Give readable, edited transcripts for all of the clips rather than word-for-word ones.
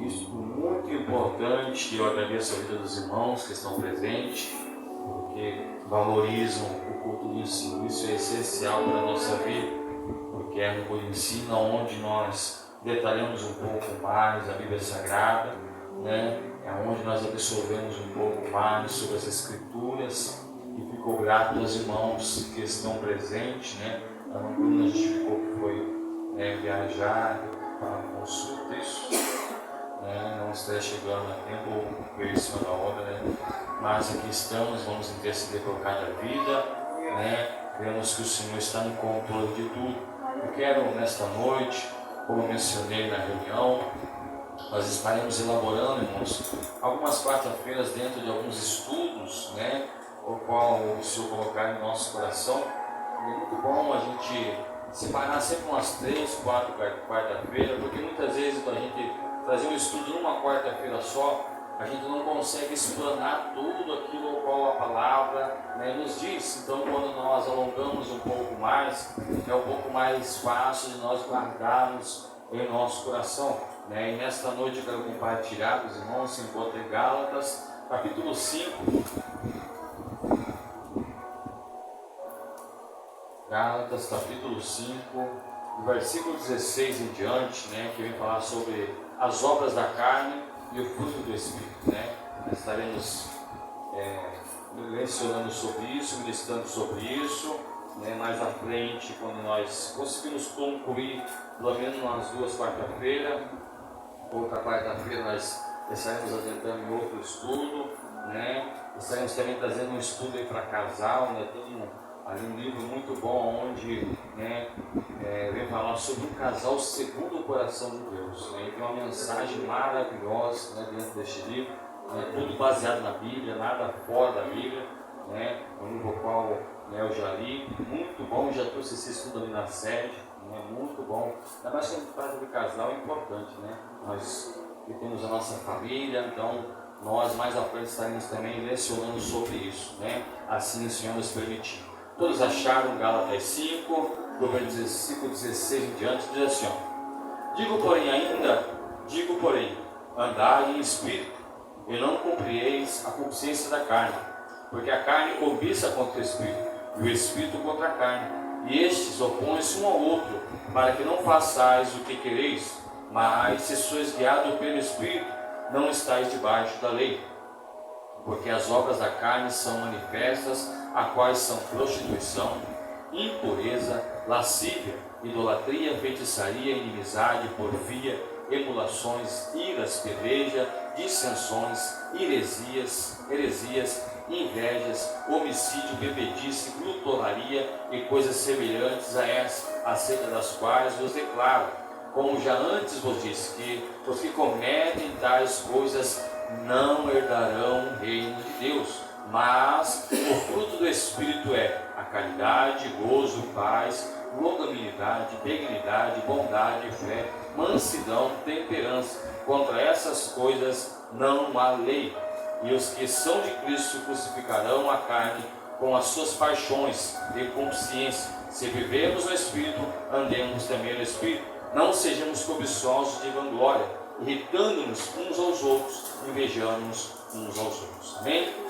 Isso muito importante. Eu agradeço a vida dos irmãos que estão presentes, porque valorizam o culto do ensino. Isso é essencial para a nossa vida, porque é no culto do ensino onde nós detalhamos um pouco mais a Bíblia Sagrada, né? É onde nós absorvemos um pouco mais sobre as Escrituras. E ficou grato aos irmãos que estão presentes, né? A Bruna justificou que foi viajar para a consulta, isso, né? Não estaria chegando a tempo, veio em cima da hora, né? Mas aqui estamos, vamos interceder por cada vida, né? Vemos que o Senhor está no controle de tudo. Eu quero, nesta noite, como eu mencionei na reunião, nós estaremos elaborando, irmãos, algumas quarta-feiras dentro de alguns estudos, né? O qual o Senhor colocar em nosso coração. E é muito bom a gente separar sempre umas 3, 4 quarta-feiras, porque muitas vezes a gente trazer um estudo numa quarta-feira só, a gente não consegue explanar tudo aquilo ao qual a palavra, né, nos diz. Então, quando nós alongamos um pouco mais, é um pouco mais fácil de nós guardarmos em nosso coração, né? E nesta noite eu quero compartilhar com os irmãos, se encontra em Gálatas, capítulo 5. Gálatas, capítulo 5, do versículo 16 em diante, né, que vem falar sobre as obras da carne e o fruto do Espírito, né? Nós estaremos mencionando sobre isso, ministrando sobre isso, né, mais à frente, quando nós conseguimos concluir pelo menos umas 2 quarta-feiras. Outra quarta-feira nós estaremos adentrando em outro estudo, né? Estaremos também trazendo um estudo aí para casal, né? Tem ali um livro muito bom onde, né, vem falar sobre um casal segundo o coração de Deus, né? E tem uma mensagem maravilhosa, né, dentro deste livro, né? Tudo baseado na Bíblia, nada fora da Bíblia, né? Um livro qual, né, eu já li, muito bom, já trouxe esse estudo ali na sede, né? Muito bom. Ainda mais que a gente fala de casal, é importante, né? Nós que temos a nossa família, então nós mais à frente estaremos também lecionando sobre isso, né? Assim o Senhor nos permitir. Todos acharam Gálatas 5, do versículo 16 em diante, diz assim, ó: digo porém, andai em espírito, e não cumprieis a consciência da carne, porque a carne cobiça contra o espírito, e o espírito contra a carne, e estes opõem-se um ao outro, para que não façais o que quereis. Mas se sois guiados pelo espírito, não estáis debaixo da lei. Porque as obras da carne são manifestas, a quais são prostituição, impureza, lascívia, idolatria, feitiçaria, inimizade, porfia, emulações, iras, peleja, dissensões, heresias, invejas, homicídio, bebedice, glutonaria e coisas semelhantes a essas, acerca das quais vos declaro, como já antes vos disse, que os que cometem tais coisas não herdarão o reino de Deus. Mas o fruto do Espírito é a caridade, gozo, paz, longanimidade, benignidade, bondade, fé, mansidão, temperança. Contra essas coisas não há lei. E os que são de Cristo crucificarão a carne com as suas paixões e consciência. Se vivemos no Espírito, andemos também no Espírito. Não sejamos cobiçosos de vanglória, irritando-nos uns aos outros, invejando-nos uns aos outros. Amém?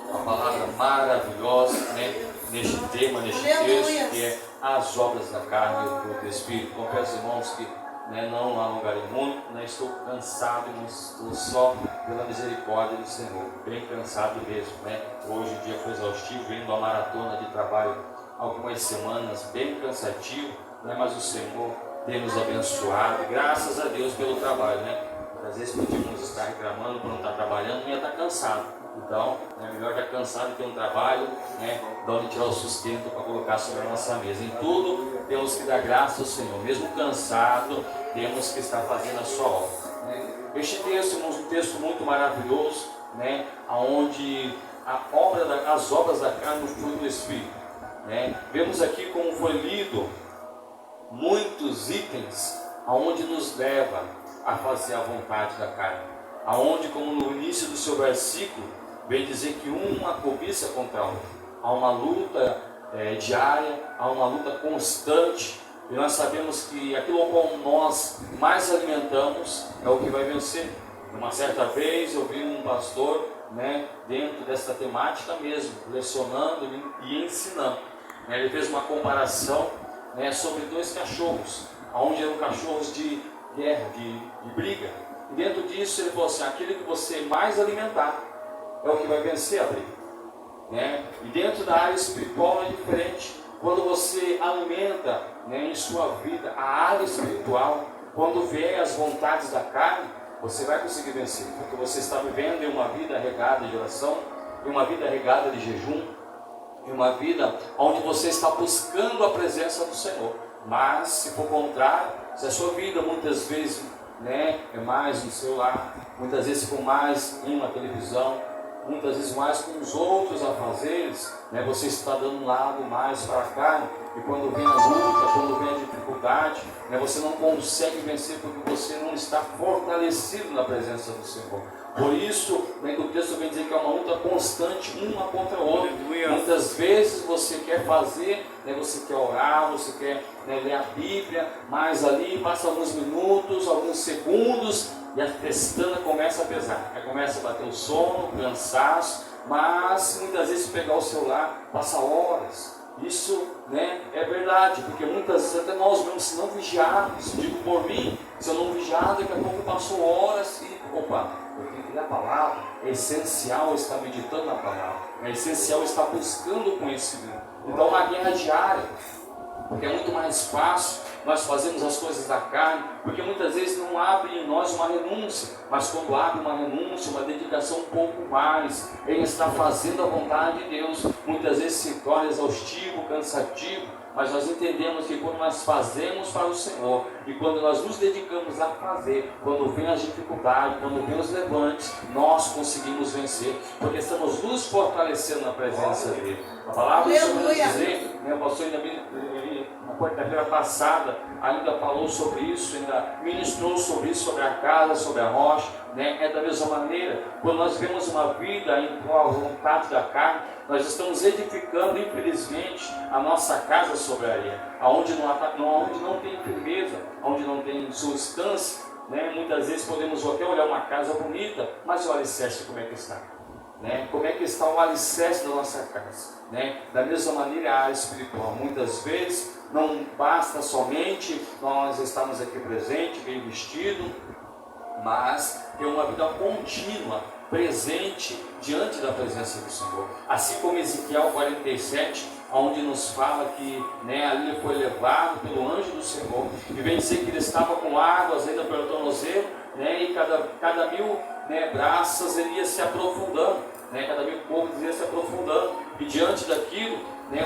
Uma palavra maravilhosa, né, neste tema, neste texto, que é as obras da carne e o fruto do Espírito. Confesso, irmãos, que, né, não alongarei muito, né, estou cansado, mas estou só pela misericórdia do Senhor, bem cansado mesmo, né? Hoje o dia foi exaustivo, vindo a maratona de trabalho algumas semanas, bem cansativo, né, mas o Senhor tem nos abençoado, graças a Deus pelo trabalho, né? Às vezes podíamos estar reclamando por não estar trabalhando, não ia estar cansado. Então, é melhor estar cansado e ter um trabalho, né, de onde tirar o sustento para colocar sobre a nossa mesa. Em tudo, temos que dar graça ao Senhor. Mesmo cansado, temos que estar fazendo a sua obra, né? Este texto, irmãos, um texto muito maravilhoso, né, onde as obras da carne no fruto do Espírito, né? Vemos aqui como foi lido muitos itens aonde nos leva a fazer a vontade da carne. Aonde, como no início do seu versículo, vem dizer que uma cobiça contra a outra. Há uma luta diária, há uma luta constante, E nós sabemos que aquilo ao qual nós mais alimentamos é o que vai vencer. Uma certa vez eu vi um pastor, dentro dessa temática mesmo, lecionando e ensinando. Ele fez uma comparação, sobre dois cachorros, onde eram cachorros de guerra, de briga. E dentro disso ele falou assim: aquele que você mais alimentar é o que vai vencer a briga. E dentro da área espiritual é diferente. Quando você alimenta, em sua vida a área espiritual, quando vier as vontades da carne, você vai conseguir vencer, porque você está vivendo em uma vida regada de oração, em uma vida regada de jejum, em uma vida onde você está buscando a presença do Senhor. Mas se for contrário, se a sua vida muitas vezes é mais no celular, muitas vezes for mais em uma televisão, muitas vezes mais com os outros afazeres, você está dando um lado mais para a carne, e quando vem a luta, quando vem a dificuldade, você não consegue vencer porque você não está fortalecido na presença do Senhor. Por isso, que o texto vem dizer que é uma luta constante, uma contra a outra. Muitas vezes você quer fazer, você quer orar, você quer ler a Bíblia, mas ali passa alguns minutos, alguns segundos, e a pestana começa a pesar. Aí começa a bater o sono, o cansaço, mas muitas vezes pegar o celular, passa horas. Isso é verdade, porque muitas vezes até nós mesmos, se não vigiarmos, digo por mim, se eu não vigiar, daqui a pouco passou horas e opa, eu tenho que ler a palavra. É essencial estar meditando na palavra, é essencial estar buscando o conhecimento. Então uma guerra diária, porque é muito mais fácil nós fazemos as coisas da carne, porque muitas vezes não abre em nós uma renúncia, mas quando abre uma renúncia, uma dedicação um pouco mais, em estar fazendo a vontade de Deus, muitas vezes se torna exaustivo, cansativo, mas nós entendemos que quando nós fazemos para o Senhor, e quando nós nos dedicamos a fazer, quando vem as dificuldades, quando vem os levantes, nós conseguimos vencer, porque estamos nos fortalecendo na presença dEle. A palavra do Senhor vai dizer, o pastor na quarta-feira passada ainda falou sobre isso, ainda ministrou sobre isso, sobre a casa, sobre a rocha, é da mesma maneira, quando nós vivemos uma vida em prol da vontade da carne, nós estamos edificando, infelizmente, a nossa casa sobre a areia, onde não tem firmeza, onde não tem substância, muitas vezes podemos até olhar uma casa bonita, mas o alicerce como é que está? Como é que está o alicerce da nossa casa? Da mesma maneira a área espiritual, muitas vezes não basta somente nós estarmos aqui presentes, bem vestidos, mas ter uma vida contínua, presente diante da presença do Senhor. Assim como Ezequiel 47, onde nos fala que ali ele foi levado pelo anjo do Senhor, e vem dizer que ele estava com águas ainda pelo tornozelo, e cada 1000 braças ele ia se aprofundando, cada 1000 povos ia se aprofundando, e diante daquilo,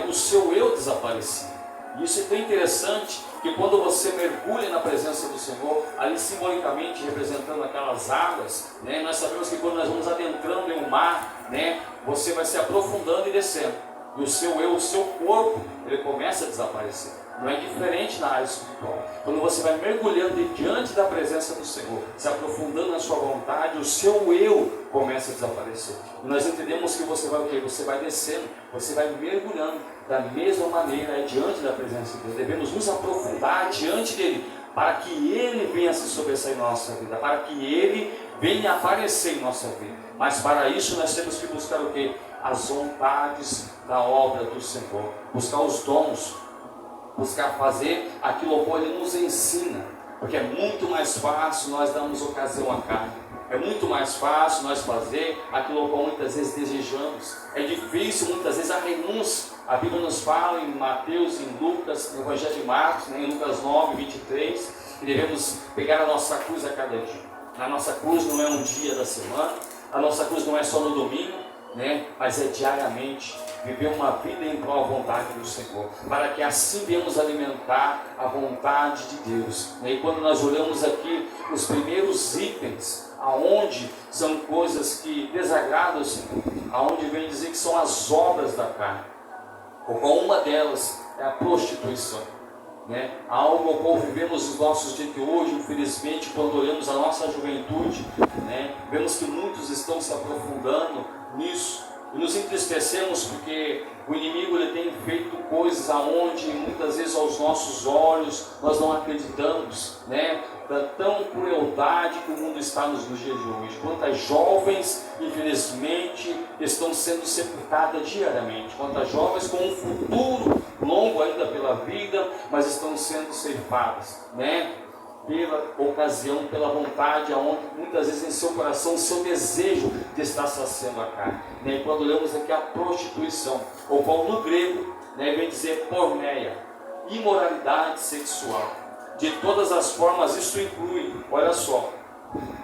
o seu eu desaparecia. E isso é tão interessante, que quando você mergulha na presença do Senhor, ali simbolicamente representando aquelas águas, nós sabemos que quando nós vamos adentrando em um mar, você vai se aprofundando e descendo, e o seu eu, o seu corpo, ele começa a desaparecer. Não é diferente na área espiritual. Quando você vai mergulhando diante da presença do Senhor, se aprofundando na sua vontade, o seu eu começa a desaparecer. E nós entendemos que você vai o quê? Você vai descendo, você vai mergulhando da mesma maneira diante da presença de Deus. Devemos nos aprofundar diante dele, para que ele venha se sobressair em nossa vida, para que ele venha aparecer em nossa vida. Mas para isso nós temos que buscar o quê? As vontades da obra do Senhor, buscar os dons, buscar fazer aquilo que ele nos ensina, porque é muito mais fácil nós darmos ocasião à carne, é muito mais fácil nós fazer aquilo que muitas vezes desejamos, é difícil muitas vezes a renúncia. A Bíblia nos fala em Mateus, em Lucas, no Evangelho de Marcos, em Lucas 9, 23, que devemos pegar a nossa cruz a cada dia. A nossa cruz não é um dia da semana, a nossa cruz não é só no domingo, mas é diariamente. Viver uma vida em prol da vontade do Senhor, para que assim venhamos alimentar a vontade de Deus. E quando nós olhamos aqui os primeiros itens, aonde são coisas que desagradam ao Senhor, aonde vem dizer que são as obras da carne, como uma delas é a prostituição, algo ao qual vivemos os nossos dias de hoje. Infelizmente, quando olhamos a nossa juventude, vemos que muitos estão se aprofundando nisso, E nos entristecemos porque o inimigo ele tem feito coisas aonde muitas vezes aos nossos olhos nós não acreditamos, né? Da tão crueldade que o mundo está nos dias de hoje. Quantas jovens, infelizmente, estão sendo sepultadas diariamente. Quantas jovens com um futuro longo ainda pela vida, mas estão sendo ceifadas, né? Pela ocasião, pela vontade, aonde muitas vezes em seu coração, o seu desejo de estar saciando a carne. E quando lemos aqui a prostituição, ou como no grego, né, vem dizer porneia, imoralidade sexual. De todas as formas, isso inclui, olha só,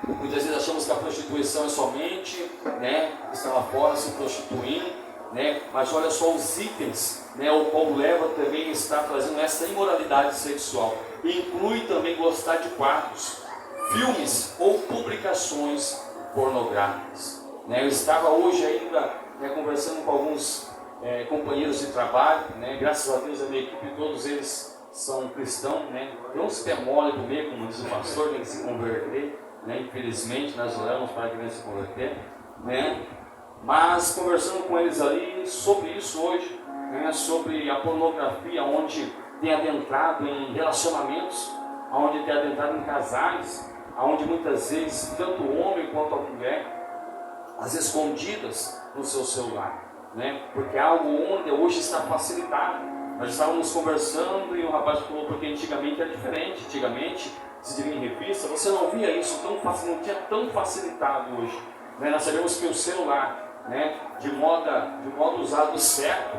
muitas vezes achamos que a prostituição é somente, né, estar lá fora se prostituindo, né, mas olha só os itens, né, o qual leva também a estar trazendo essa imoralidade sexual. Inclui também gostar de quadros, filmes ou publicações pornográficas. Né, eu estava hoje ainda, né, conversando com alguns companheiros de trabalho, né, graças a Deus a minha equipe, todos eles são cristãos, né? Tem uns que é mole do meio, como diz o pastor, tem que se converter, né? Infelizmente nós oramos para que venha se converter, né? Mas conversando com eles ali sobre isso hoje, né? Sobre a pornografia, onde tem adentrado em relacionamentos, onde tem adentrado em casais, onde muitas vezes tanto o homem quanto a mulher, às escondidas no seu celular, né? Porque é algo onde hoje está facilitado. Nós estávamos conversando e o rapaz falou, porque antigamente era diferente. Antigamente, se diria em revista, você não via isso tão fácil, não tinha tão facilitado hoje. Né? Nós sabemos que o celular, né, de modo usado certo,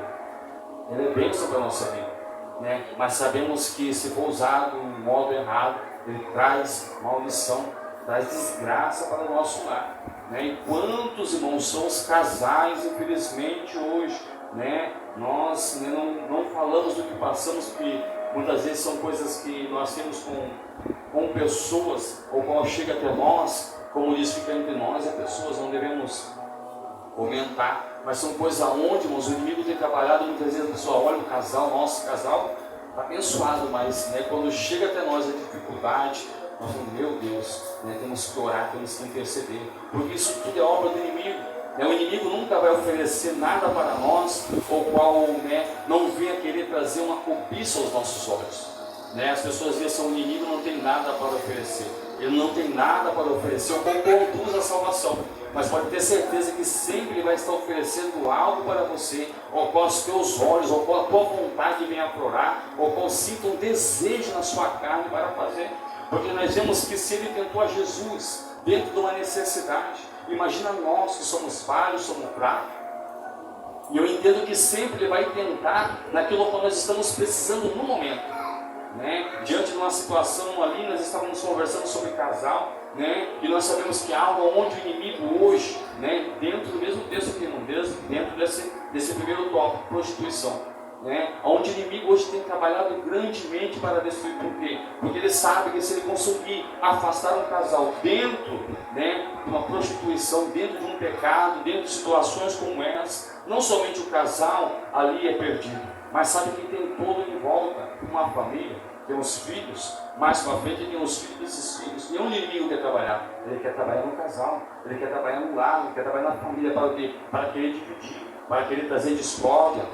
ele é bênção para a nossa vida. Né? Mas sabemos que se for usado em modo errado, ele traz maldição, traz desgraça para o nosso lar. Né? E quantos irmãos são os casais, infelizmente, hoje, né? Nós não falamos do que passamos, porque muitas vezes são coisas que nós temos com pessoas, ou qual chega até nós, como diz, fica entre nós e as pessoas, não devemos comentar, mas são coisas aonde, irmãos, o inimigo tem trabalhado. Muitas vezes a pessoa olha o casal, nosso casal está abençoado, mas, né, quando chega até nós a dificuldade, nós falamos, meu Deus, né, temos que orar, temos que interceder, porque isso tudo é obra do inimigo. O inimigo nunca vai oferecer nada para nós, o qual, né, não venha querer trazer uma cobiça aos nossos olhos. Né? As pessoas dizem que o inimigo não tem nada para oferecer. Ele não tem nada para oferecer, o qual conduz a salvação. Mas pode ter certeza que sempre ele vai estar oferecendo algo para você, ou qual os teus olhos, ou qual a tua vontade vem aflorar, ou qual sinta um desejo na sua carne para fazer. Porque nós vemos que se ele tentou a Jesus dentro de uma necessidade, imagina nós que somos falhos, somos fracos. E eu entendo que sempre ele vai tentar naquilo que nós estamos precisando no momento. Né? Diante de uma situação ali, nós estávamos conversando sobre casal, né? E nós sabemos que há algo onde o inimigo hoje, né? Dentro do mesmo texto aqui, dentro desse primeiro tópico, prostituição, né? Onde o inimigo hoje tem trabalhado grandemente para destruir. Por quê? Porque ele sabe que se ele conseguir afastar um casal dentro, né, de uma prostituição, dentro de um pecado, dentro de situações como essa, não somente o casal ali é perdido, mas sabe que tem todo em volta uma família, tem os filhos, mais para frente tem os filhos desses filhos. E onde o inimigo quer trabalhar? Ele quer trabalhar no casal, ele quer trabalhar no lar, ele quer trabalhar na família, para querer dividir, para querer trazer discórdia,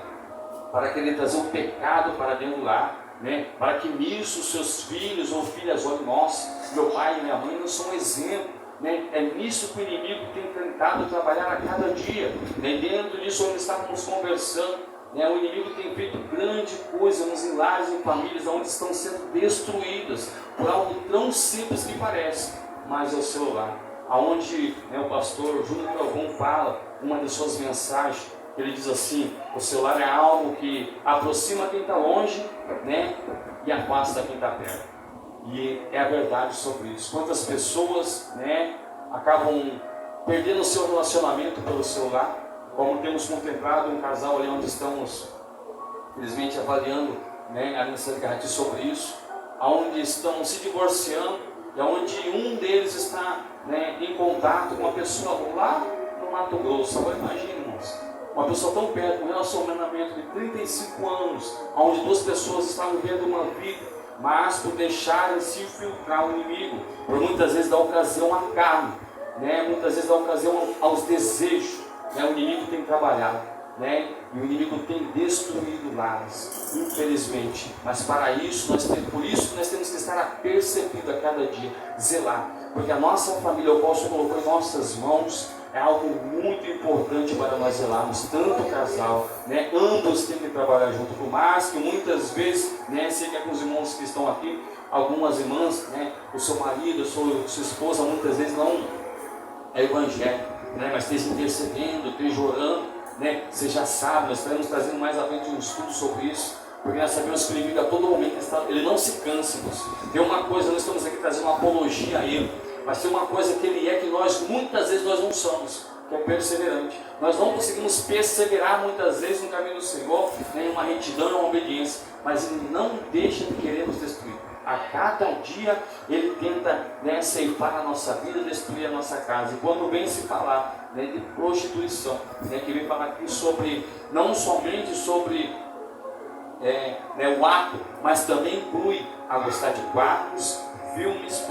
para querer trazer um pecado para dentro do lar, né? Para que nisso os seus filhos ou filhas olhem, nossa, meu pai e minha mãe não são um exemplo, né? É nisso que o inimigo tem tentado trabalhar a cada dia, né? Dentro disso onde estávamos conversando, né? O inimigo tem feito grande coisa nos lares e famílias onde estão sendo destruídas por algo tão simples que parece, mas é o seu lar, aonde, né, o pastor Júnior Galvão fala uma de suas mensagens. Ele diz assim: o celular é algo que aproxima quem está longe, né, e afasta quem está perto. E é a verdade sobre isso. Quantas pessoas, né, acabam perdendo o seu relacionamento pelo celular, como temos contemplado um casal ali onde estamos, infelizmente, avaliando, né, a necessidade sobre isso, onde estão se divorciando, e onde um deles está, né, em contato com uma pessoa lá no Mato Grosso. Agora imagine, irmãos, uma pessoa tão perto, um relacionamento de 35 anos, onde duas pessoas estavam vivendo uma vida, mas por deixarem se infiltrar o inimigo, por muitas vezes dar ocasião à carne, né? Muitas vezes dar ocasião aos desejos, né, o inimigo tem trabalhado, né, e o inimigo tem destruído lares, infelizmente. Mas para isso, por isso nós temos que estar apercebidos a cada dia, zelar, porque a nossa família, o qual o Senhor colocou em nossas mãos, é algo muito importante para nós zelarmos, tanto o casal, né, ambos têm que trabalhar junto, por mais que muitas vezes, né, sei que alguns irmãos que estão aqui, algumas irmãs, né, o seu marido, a sua esposa, muitas vezes não é evangélico, né, mas esteja intercedendo, esteja orando, né, você já sabe, nós estaremos trazendo mais à frente um estudo sobre isso, porque nós sabemos que o inimigo a todo momento ele não se cansa, irmãos. Tem uma coisa, nós estamos aqui trazendo uma apologia a ele, mas tem uma coisa que ele é que nós, muitas vezes, nós não somos, que é perseverante. Nós não conseguimos perseverar muitas vezes no caminho do Senhor, né, em uma retidão, em uma obediência, mas ele não deixa de querer nos destruir. A cada dia ele tenta, né, ceifar a nossa vida, destruir a nossa casa. E quando vem se falar, né, de prostituição, né, que vem falar aqui sobre, não somente sobre né, o ato, mas também inclui a gostar de quadros, filmes,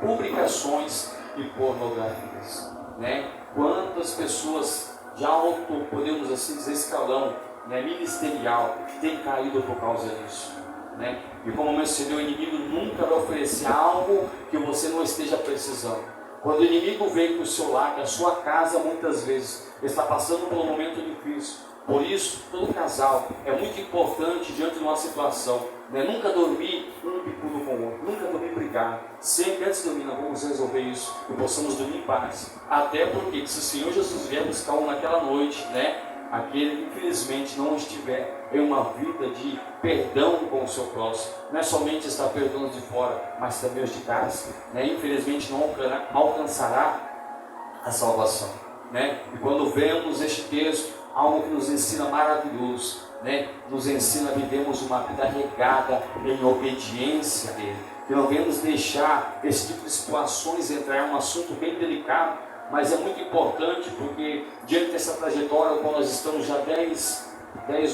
publicações e pornografias, né? Quantas pessoas de alto, podemos assim dizer, escalão, né, ministerial, têm caído por causa disso, né? E como eu mencionei, o inimigo nunca vai oferecer algo que você não esteja precisando. Quando o inimigo vê que o seu lar, que a sua casa muitas vezes está passando por um momento difícil, por isso, todo casal é muito importante diante de uma situação, né? Nunca dormir um bicudo com o outro, nunca dormir brigar. Sempre antes de dormir, nós vamos resolver isso e possamos dormir em paz. Até porque, se o Senhor Jesus vier buscar um naquela noite, né? Aquele que infelizmente não estiver em uma vida de perdão com o seu próximo, não é somente estar perdoando de fora, mas também os de casa, né? Infelizmente não alcançará a salvação, né? E quando vemos este texto, algo que nos ensina maravilhoso, né? Nos ensina a vivermos uma vida regada em obediência a Ele, que não devemos deixar esse tipo de situações entrar em um assunto bem delicado, mas é muito importante porque diante dessa trajetória, quando nós estamos já 10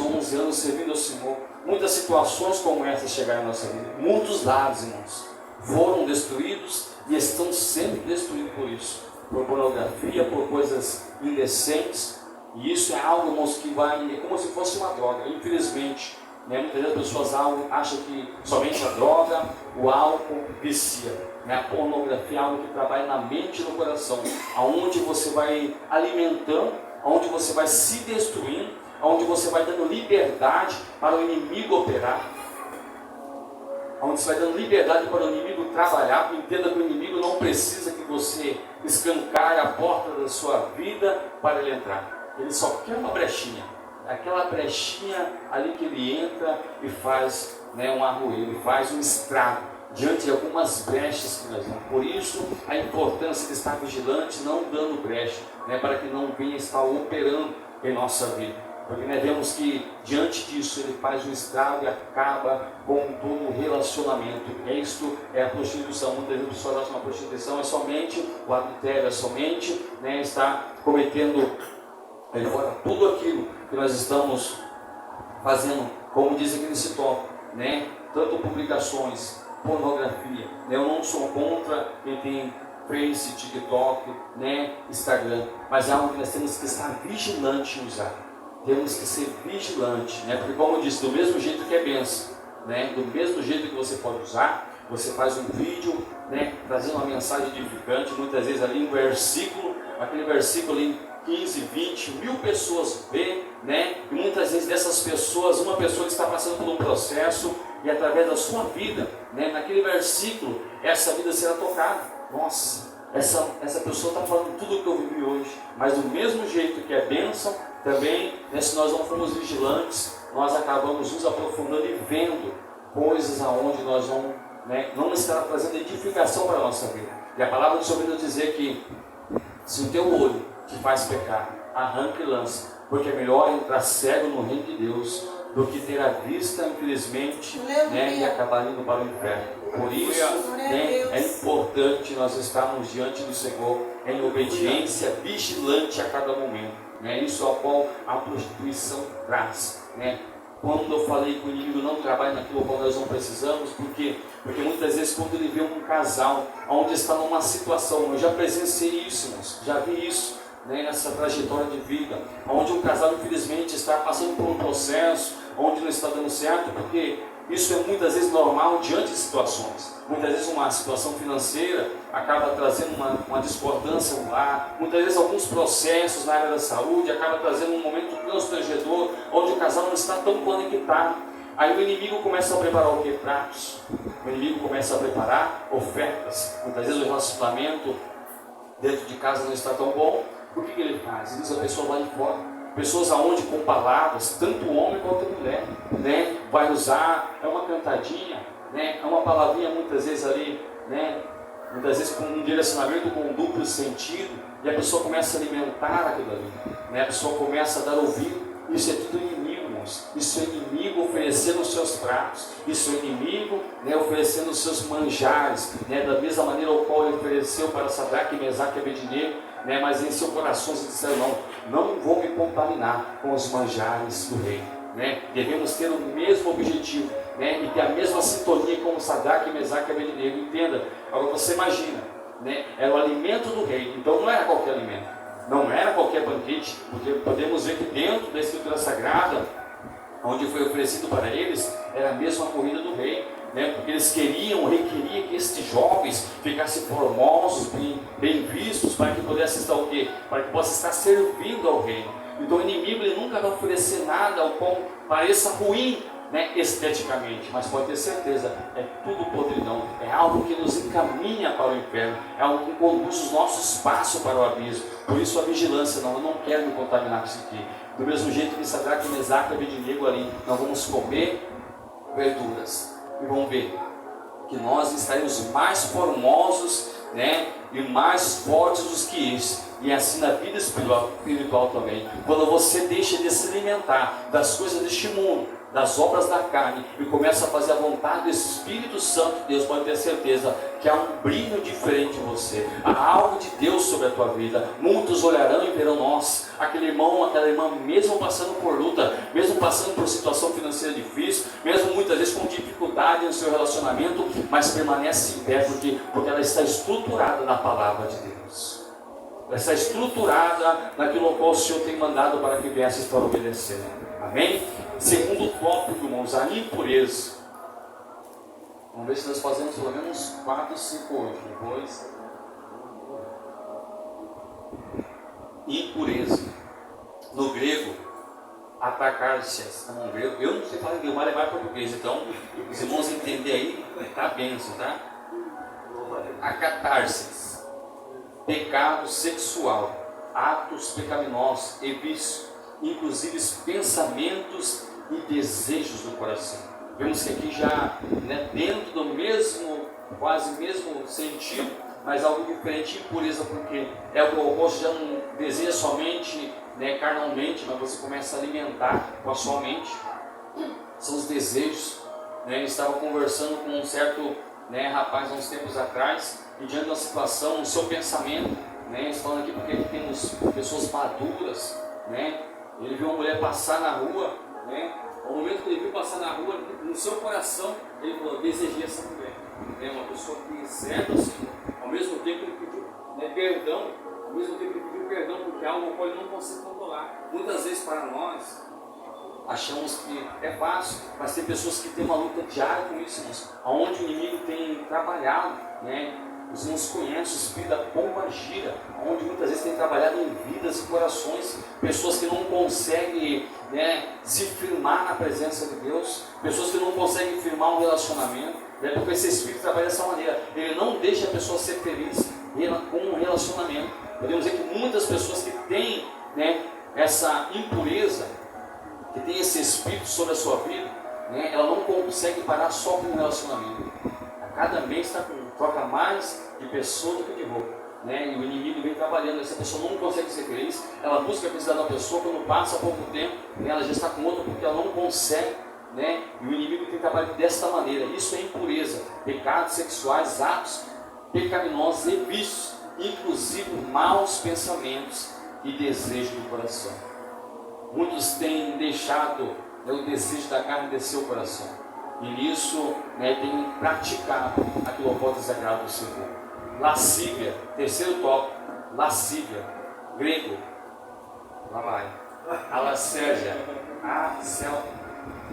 ou 11 anos servindo ao Senhor, muitas situações como essa chegaram em nossa vida, muitos lares, irmãos, foram destruídos e estão sendo destruídos por isso, por pornografia, por coisas indecentes. E isso é algo, irmãos, que vai, é como se fosse uma droga, infelizmente, né? Muitas vezes as pessoas acham que somente a droga, o álcool vicia, né? A pornografia é algo que trabalha na mente e no coração, aonde você vai alimentando, aonde você vai se destruindo, aonde você vai dando liberdade para o inimigo operar, onde você vai dando liberdade para o inimigo trabalhar. Entenda que o inimigo não precisa que você escancare a porta da sua vida para ele entrar. Ele só quer uma brechinha, aquela brechinha ali que ele entra e faz, né, um arrueiro, ele faz um estrago diante de algumas brechas que nós temos. Por isso a importância de estar vigilante, não dando brecha, né, para que não venha estar operando em nossa vida. Porque nós vemos que diante disso ele faz um estrago e acaba com todo o relacionamento. Isto é a prostituição. Muitas vezes as pessoas acham que a prostituição é somente o adultério, é somente, né, estar cometendo fora tudo aquilo que nós estamos fazendo, como diz aqui nesse tópico, né? Tanto publicações, pornografia, né? Eu não sou contra quem tem Face, TikTok, né? Instagram, mas é algo que nós temos que estar vigilante em usar. Temos que ser vigilante, né? Porque como eu disse, do mesmo jeito que é bênção, né? Do mesmo jeito que você pode usar, você faz um vídeo, né? Trazendo uma mensagem edificante, muitas vezes ali um versículo, aquele versículo ali 15, 20 mil pessoas vê, né? E muitas vezes dessas pessoas, uma pessoa que está passando por um processo e através da sua vida, né, naquele versículo, essa vida será tocada. Nossa, essa pessoa está falando tudo o que eu vivi hoje, mas do mesmo jeito que é bênção, também, né, se nós não formos vigilantes, nós acabamos nos aprofundando e vendo coisas aonde nós não estará trazendo edificação para a nossa vida. E a palavra do Senhor vai dizer que se o teu olho te faz pecar, arranca e lança, porque é melhor entrar cego no reino de Deus do que ter a vista, infelizmente, né, e acabar indo para o inferno. Por isso, né, é importante nós estarmos diante do Senhor em obediência, vigilante a cada momento, né? Isso é o qual a prostituição traz, né? Quando eu falei que o inimigo não trabalha naquilo qual nós não precisamos, porque muitas vezes quando ele vê um casal onde está numa situação, eu já presenciei isso, já vi isso, né, nessa trajetória de vida, onde um casal infelizmente está passando por um processo, onde não está dando certo, porque isso é muitas vezes normal diante de situações. Muitas vezes uma situação financeira acaba trazendo uma discordância no lar. Muitas vezes alguns processos na área da saúde acaba trazendo um momento constrangedor, onde o casal não está tão conectado. Aí o inimigo começa a preparar o quê? Pratos. O inimigo começa a preparar ofertas. Muitas vezes o relacionamento dentro de casa não está tão bom. O que ele faz? Ele diz a pessoa lá de fora. Pessoas aonde com palavras, tanto o homem quanto a mulher, né, vai usar, é uma cantadinha, né, é uma palavrinha muitas vezes ali, né, muitas vezes com um direcionamento com um duplo sentido, e a pessoa começa a alimentar aquilo ali, né, a pessoa começa a dar ouvido. Isso é tudo inimigo, irmãos. Isso é inimigo oferecendo os seus pratos, isso é inimigo, né, oferecendo os seus manjares, né, da mesma maneira ao qual ele ofereceu para Sadraque, Mesaque e Abednego. Né, mas em seu coração se disseram, não vou me contaminar com os manjares do rei. Né? Devemos ter o mesmo objetivo, né, e ter a mesma sintonia como Sadraque, Mesaque e Abednego. Entenda, agora você imagina, né, era o alimento do rei, então não era qualquer alimento, não era qualquer banquete, porque podemos ver que dentro da Escritura Sagrada, onde foi oferecido para eles, era a mesma comida do rei. Né, porque eles o rei queria que estes jovens ficassem formosos, bem vistos, para que pudesse estar o quê? Para que possa estar servindo ao rei. Então o inimigo ele nunca vai oferecer nada ao qual pareça ruim, né, esteticamente, mas pode ter certeza, é tudo podridão, é algo que nos encaminha para o inferno, é algo que conduz os nossos passos para o abismo. Por isso a vigilância, eu não quero me contaminar com isso aqui. Do mesmo jeito que Sadraque, Mesaque e Abednego ali, nós vamos comer verduras. E vamos ver que nós estaremos mais formosos, né, e mais fortes dos que eles. E assim na vida espiritual também. Quando você deixa de se alimentar das coisas deste mundo, das obras da carne, e começa a fazer a vontade do Espírito Santo de Deus, pode ter certeza que há um brilho diferente em você. Há algo de Deus sobre a tua vida. Muitos olharão e verão, nós, aquele irmão, aquela irmã, mesmo passando por luta, mesmo passando por situação financeira difícil, mesmo muitas vezes com dificuldade no seu relacionamento, mas permanece em pé, porque ela está estruturada na palavra de Deus. Ela está estruturada naquilo que o Senhor tem mandado para que viesse para obedecer. Amém? Segundo tópico, irmãos, a impureza. Vamos ver se nós fazemos pelo menos 4, 5 hoje. Depois, impureza. No grego, atacar-se. No grego, eu não sei falar grego, mas levar português. Então, os irmãos entender aí, tá benção, tá? Acatar-se. Pecado sexual, atos pecaminosos e vícios, inclusive pensamentos e desejos do coração. Vemos que aqui já, né, dentro do mesmo, quase mesmo sentido, mas algo diferente, impureza, porque é o que o oposto já não deseja somente, né, carnalmente, mas você começa a alimentar com a sua mente. São os desejos. Né? Eu estava conversando com um certo, né, rapaz há uns tempos atrás, e diante da situação, no seu pensamento, né, falando aqui porque aqui temos pessoas maduras, né, ele viu uma mulher passar na rua, né, ao momento que ele viu passar na rua, no seu coração, ele falou, desejei essa mulher, né, uma pessoa que serve ao Senhor, ao mesmo tempo ele pediu, né, perdão, ao mesmo tempo ele pediu perdão, porque é algo que ele não consegue controlar. Muitas vezes para nós, achamos que é fácil, mas tem pessoas que têm uma luta diária com isso, onde o inimigo tem trabalhado, né? Os irmãos conhecem o espírito da pomba gira, onde muitas vezes tem trabalhado em vidas e corações, pessoas que não conseguem, né, se firmar na presença de Deus, pessoas que não conseguem firmar um relacionamento, né, porque esse espírito trabalha dessa maneira, ele não deixa a pessoa ser feliz com um relacionamento. Podemos dizer que muitas pessoas que têm, né, essa impureza, que tem esse espírito sobre a sua vida, né, ela não consegue parar só com um relacionamento. A cada mês troca mais de pessoa do que de roupa, né? E o inimigo vem trabalhando, essa pessoa não consegue ser feliz, ela busca a felicidade da pessoa, quando passa pouco tempo, né, ela já está com outra porque ela não consegue, né? E o inimigo tem trabalhado desta maneira. Isso é impureza, pecados sexuais, atos pecaminosos e vícios, inclusive maus pensamentos e desejos do coração. Muitos têm deixado, né, o desejo da carne descer o coração. E nisso, né, tem praticado aquilo que pode desagradar do Senhor. Lascívia, terceiro tópico, lascívia. grego, lá vai, alacérgia,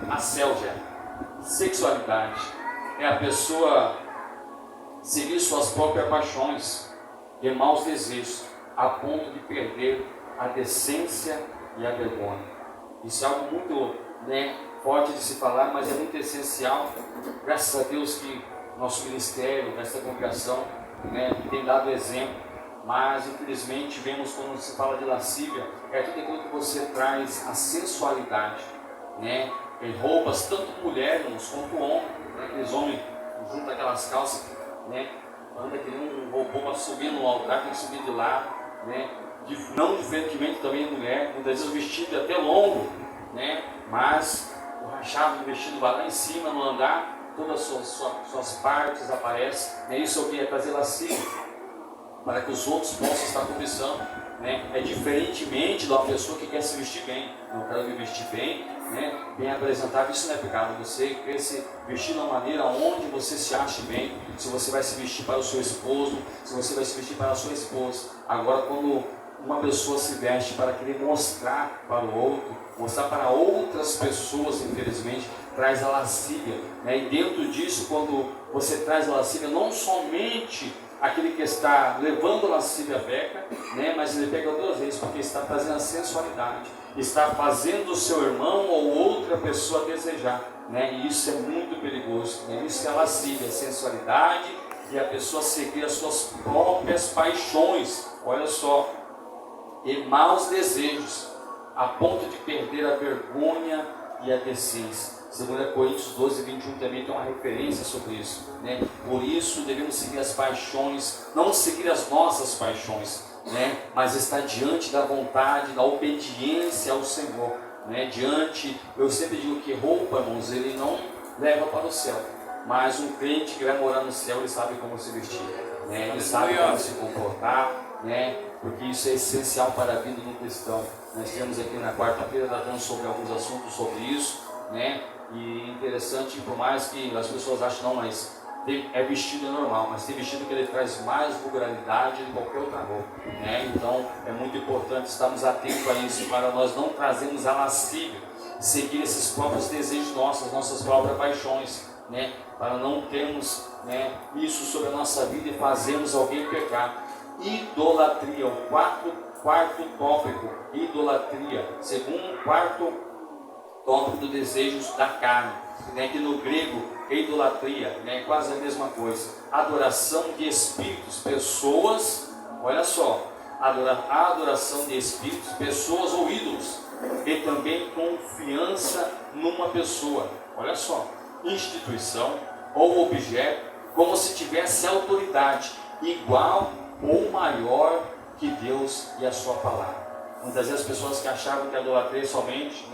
acélgia, sexualidade, é a pessoa seguir suas próprias paixões e maus desejos, a ponto de perder a decência e a vergonha. Isso é algo muito forte de se falar, mas é muito essencial. Graças a Deus que nosso ministério, essa congregação, tem dado exemplo. Mas infelizmente vemos quando se fala de lascívia, é tudo aquilo que você traz a sensualidade, em roupas, tanto mulheres quanto homens, aqueles homens juntam aquelas calças, anda que nem um robô para subir no altar, tem que subir de lado, não diferentemente também a mulher, muitas vezes o vestido é até longo, mas o rachado do vestido vai lá em cima no andar, todas as suas partes aparecem, isso eu queria trazer lascívia, para que os outros possam estar cobiçando, é diferentemente de uma pessoa que quer se vestir bem. Eu quero me vestir bem, bem apresentável. Isso não é pecado. Você quer se vestir de uma maneira onde você se ache bem. Se você vai se vestir para o seu esposo, se você vai se vestir para a sua esposa. Agora, quando uma pessoa se veste para querer mostrar para o outro, mostrar para outras pessoas, infelizmente, traz a lascívia, e dentro disso, quando você traz a lascívia, não somente aquele que está levando a lascívia peca, mas ele pega duas vezes, porque está trazendo a sensualidade, está fazendo o seu irmão ou outra pessoa desejar, e isso é muito perigoso, isso é a lascívia, a sensualidade, e a pessoa seguir as suas próprias paixões, olha só, e maus desejos, a ponto de perder a vergonha e a decência. 2 Coríntios 12, 21 também tem uma referência sobre isso, Por isso devemos seguir as paixões, não seguir as nossas paixões, mas estar diante da vontade, da obediência ao Senhor, eu sempre digo que roupa, irmãos, ele não leva para o céu, mas um crente que vai morar no céu, ele sabe como se vestir, ele sabe como se comportar, porque isso é essencial para a vida do cristão. Nós temos aqui na quarta-feira tratando sobre alguns assuntos sobre isso, e interessante, por mais que as pessoas achem, não, mas é vestido normal, mas tem vestido que ele traz mais vulgaridade do que qualquer outra roupa, então é muito importante estarmos atentos a isso, para nós não trazermos a lascívia, seguir esses próprios desejos nossos, nossas próprias paixões, para não termos isso sobre a nossa vida e fazermos alguém pecar. Idolatria, o quarto tópico, idolatria, segundo quarto tópico do desejos da carne, que no grego é idolatria, quase a mesma coisa, adoração de espíritos, pessoas, olha só, adoração de espíritos, pessoas ou ídolos, e também confiança numa pessoa, olha só, instituição ou objeto, como se tivesse autoridade igual ou maior que Deus e a sua palavra. Muitas vezes as pessoas que achavam que a idolatria é somente,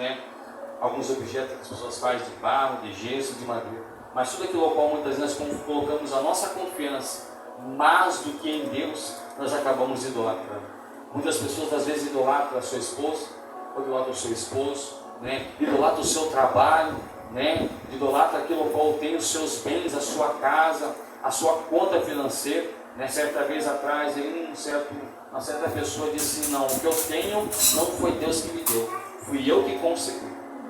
alguns objetos que as pessoas fazem de barro, de gesso, de madeira, mas tudo aquilo ao qual muitas vezes nós colocamos a nossa confiança mais do que em Deus, nós acabamos idolatrando. Muitas pessoas às vezes idolatram a sua esposa, ou idolatram o seu esposo, idolatram o seu trabalho, idolatra aquilo ao qual tem os seus bens, a sua casa, a sua conta financeira. Certa vez atrás, uma certa pessoa disse assim, não, o que eu tenho não foi Deus que me deu, fui eu que consegui.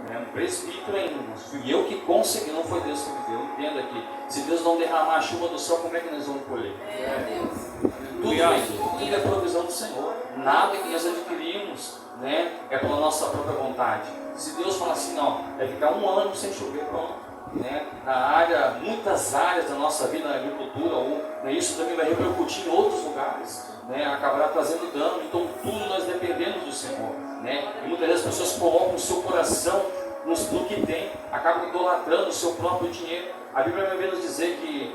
Um presbítero ainda, fui eu que consegui, não foi Deus que me deu. Entenda aqui, se Deus não derramar a chuva do céu, como é que nós vamos colher? Tudo é provisão do Senhor, nada que nós adquirimos é pela nossa própria vontade. Se Deus falar assim, não, vai ficar um ano sem chover, pronto. Muitas áreas da nossa vida na agricultura, isso também vai repercutir em outros lugares, acabará trazendo dano. Então tudo nós dependemos do Senhor, e muitas vezes as pessoas colocam o seu coração no que tem, acabam idolatrando o seu próprio dinheiro. A Bíblia vai nos dizer que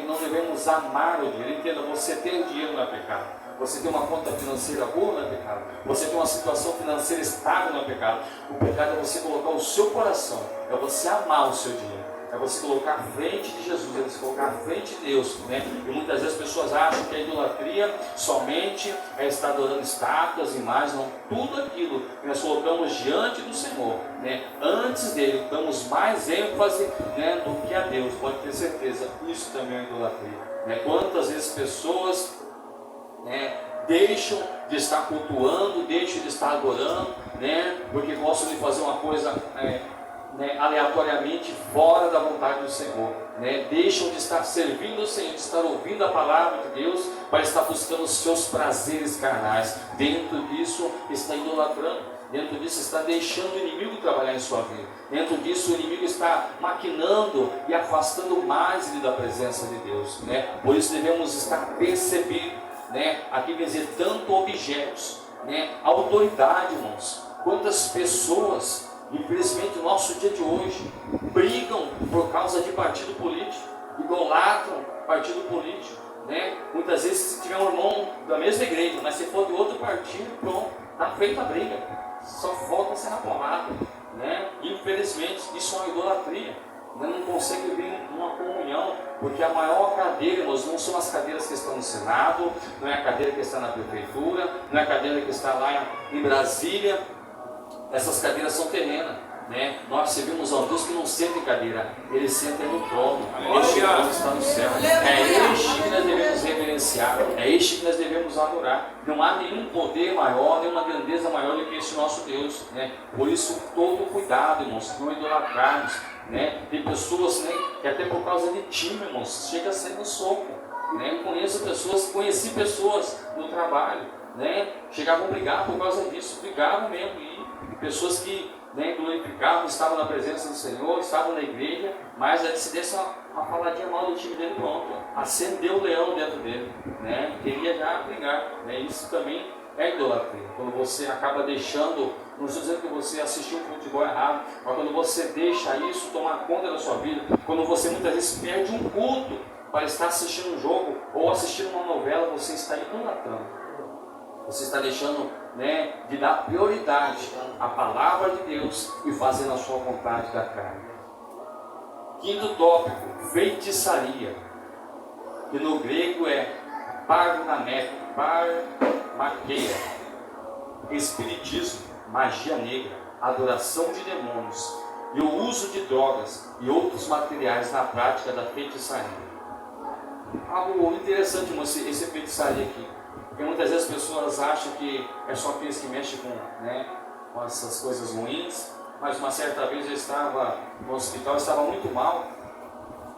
não devemos amar o dinheiro. Entenda, você ter o dinheiro não é pecado, você ter uma conta financeira boa não é pecado, você ter uma situação financeira estável não é pecado. O pecado é você colocar o seu coração, é você amar o seu dinheiro, é você colocar à frente de Jesus, é você colocar à frente de Deus, E muitas vezes as pessoas acham que a idolatria somente é estar adorando estátuas, imagens, não, tudo aquilo que nós colocamos diante do Senhor, antes dele, damos mais ênfase, do que a Deus, pode ter certeza, isso também é idolatria, Quantas vezes pessoas, deixam de estar cultuando, deixam de estar adorando, né? Porque gostam de fazer uma coisa aleatoriamente fora da vontade do Senhor, né? Deixam de estar servindo o Senhor, de estar ouvindo a palavra de Deus, para estar buscando os seus prazeres carnais. Dentro disso está idolatrando, dentro disso está deixando o inimigo trabalhar em sua vida, dentro disso o inimigo está maquinando e afastando mais ele da presença de Deus, né? Por isso devemos estar percebidos, né? Aqui quer dizer tanto objetos, né? Autoridade, irmãos. Quantas pessoas, infelizmente, no nosso dia de hoje, brigam por causa de partido político, idolatram partido político, né? Muitas vezes, se tiver um irmão da mesma igreja, mas se for de outro partido, pronto, está feita a briga, só falta ser na porrada, né? Infelizmente, isso é uma idolatria, né? Não consegue vir uma comunhão, porque a maior cadeira, irmãos, não são as cadeiras que estão no Senado, não é a cadeira que está na prefeitura, não é a cadeira que está lá em Brasília. Essas cadeiras são terrenas, né? Nós servimos a um Deus que não senta em cadeira, Ele senta no trono. Este Deus está no céu. É este que nós devemos reverenciar, é este que nós devemos adorar. Não há nenhum poder maior, nenhuma grandeza maior do que este nosso Deus, né? Por isso, todo cuidado, irmãos, não idolatrarmos, né? Tem pessoas, né, que até por causa de time, irmãos, chega a ser no soco, né? Conheci pessoas no trabalho, né? Chegavam a brigar por causa disso, brigavam mesmo, e pessoas que, né, glorificavam, estavam na presença do Senhor, estavam na igreja, mas aí se desse uma faladinha mal do time dele, pronto, acendeu o leão dentro dele, né? Queria já brigar, né? Isso também é idolatria. Quando você acaba deixando, não estou dizendo que você assistiu um futebol errado, mas quando você deixa isso tomar conta da sua vida, quando você muitas vezes perde um culto para estar assistindo um jogo ou assistindo uma novela, você está idolatrando. Você está deixando, né, de dar prioridade à palavra de Deus e fazendo a sua vontade da carne. Quinto tópico, feitiçaria, que no grego é parmaqueia, espiritismo, magia negra, adoração de demônios e o uso de drogas e outros materiais na prática da feitiçaria. Algo interessante, irmão, esse feitiçaria aqui. Porque muitas vezes as pessoas acham que é só aqueles que mexem com, né, com essas coisas ruins. Mas uma certa vez eu estava no hospital, eu estava muito mal.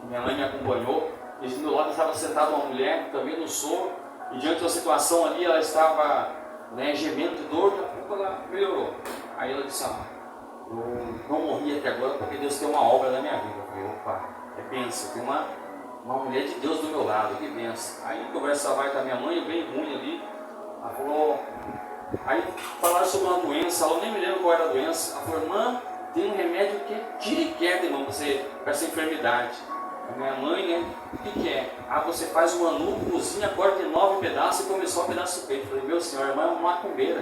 Minha mãe me acompanhou. E do meu lado estava sentada uma mulher, também no soro. E diante da situação ali, ela estava, né, gemendo de dor. Daqui a pouco ela melhorou. Aí ela disse: eu não morri até agora porque Deus tem uma obra na minha vida. Eu falei: opa, é bênção, tem uma mulher de Deus do meu lado, que benção. Aí conversa vai com a minha mãe, bem ruim ali. Ela falou, aí falaram sobre uma doença, eu nem me lembro qual era a doença. Ela falou: irmã, tem um remédio que tira e queda, irmão, para essa enfermidade. A minha mãe, né, o que é? Você faz um anu, cozinha, corta em 9 pedaços e come só um pedaço do peito. Eu falei: meu senhor, a irmã é uma macumbeira.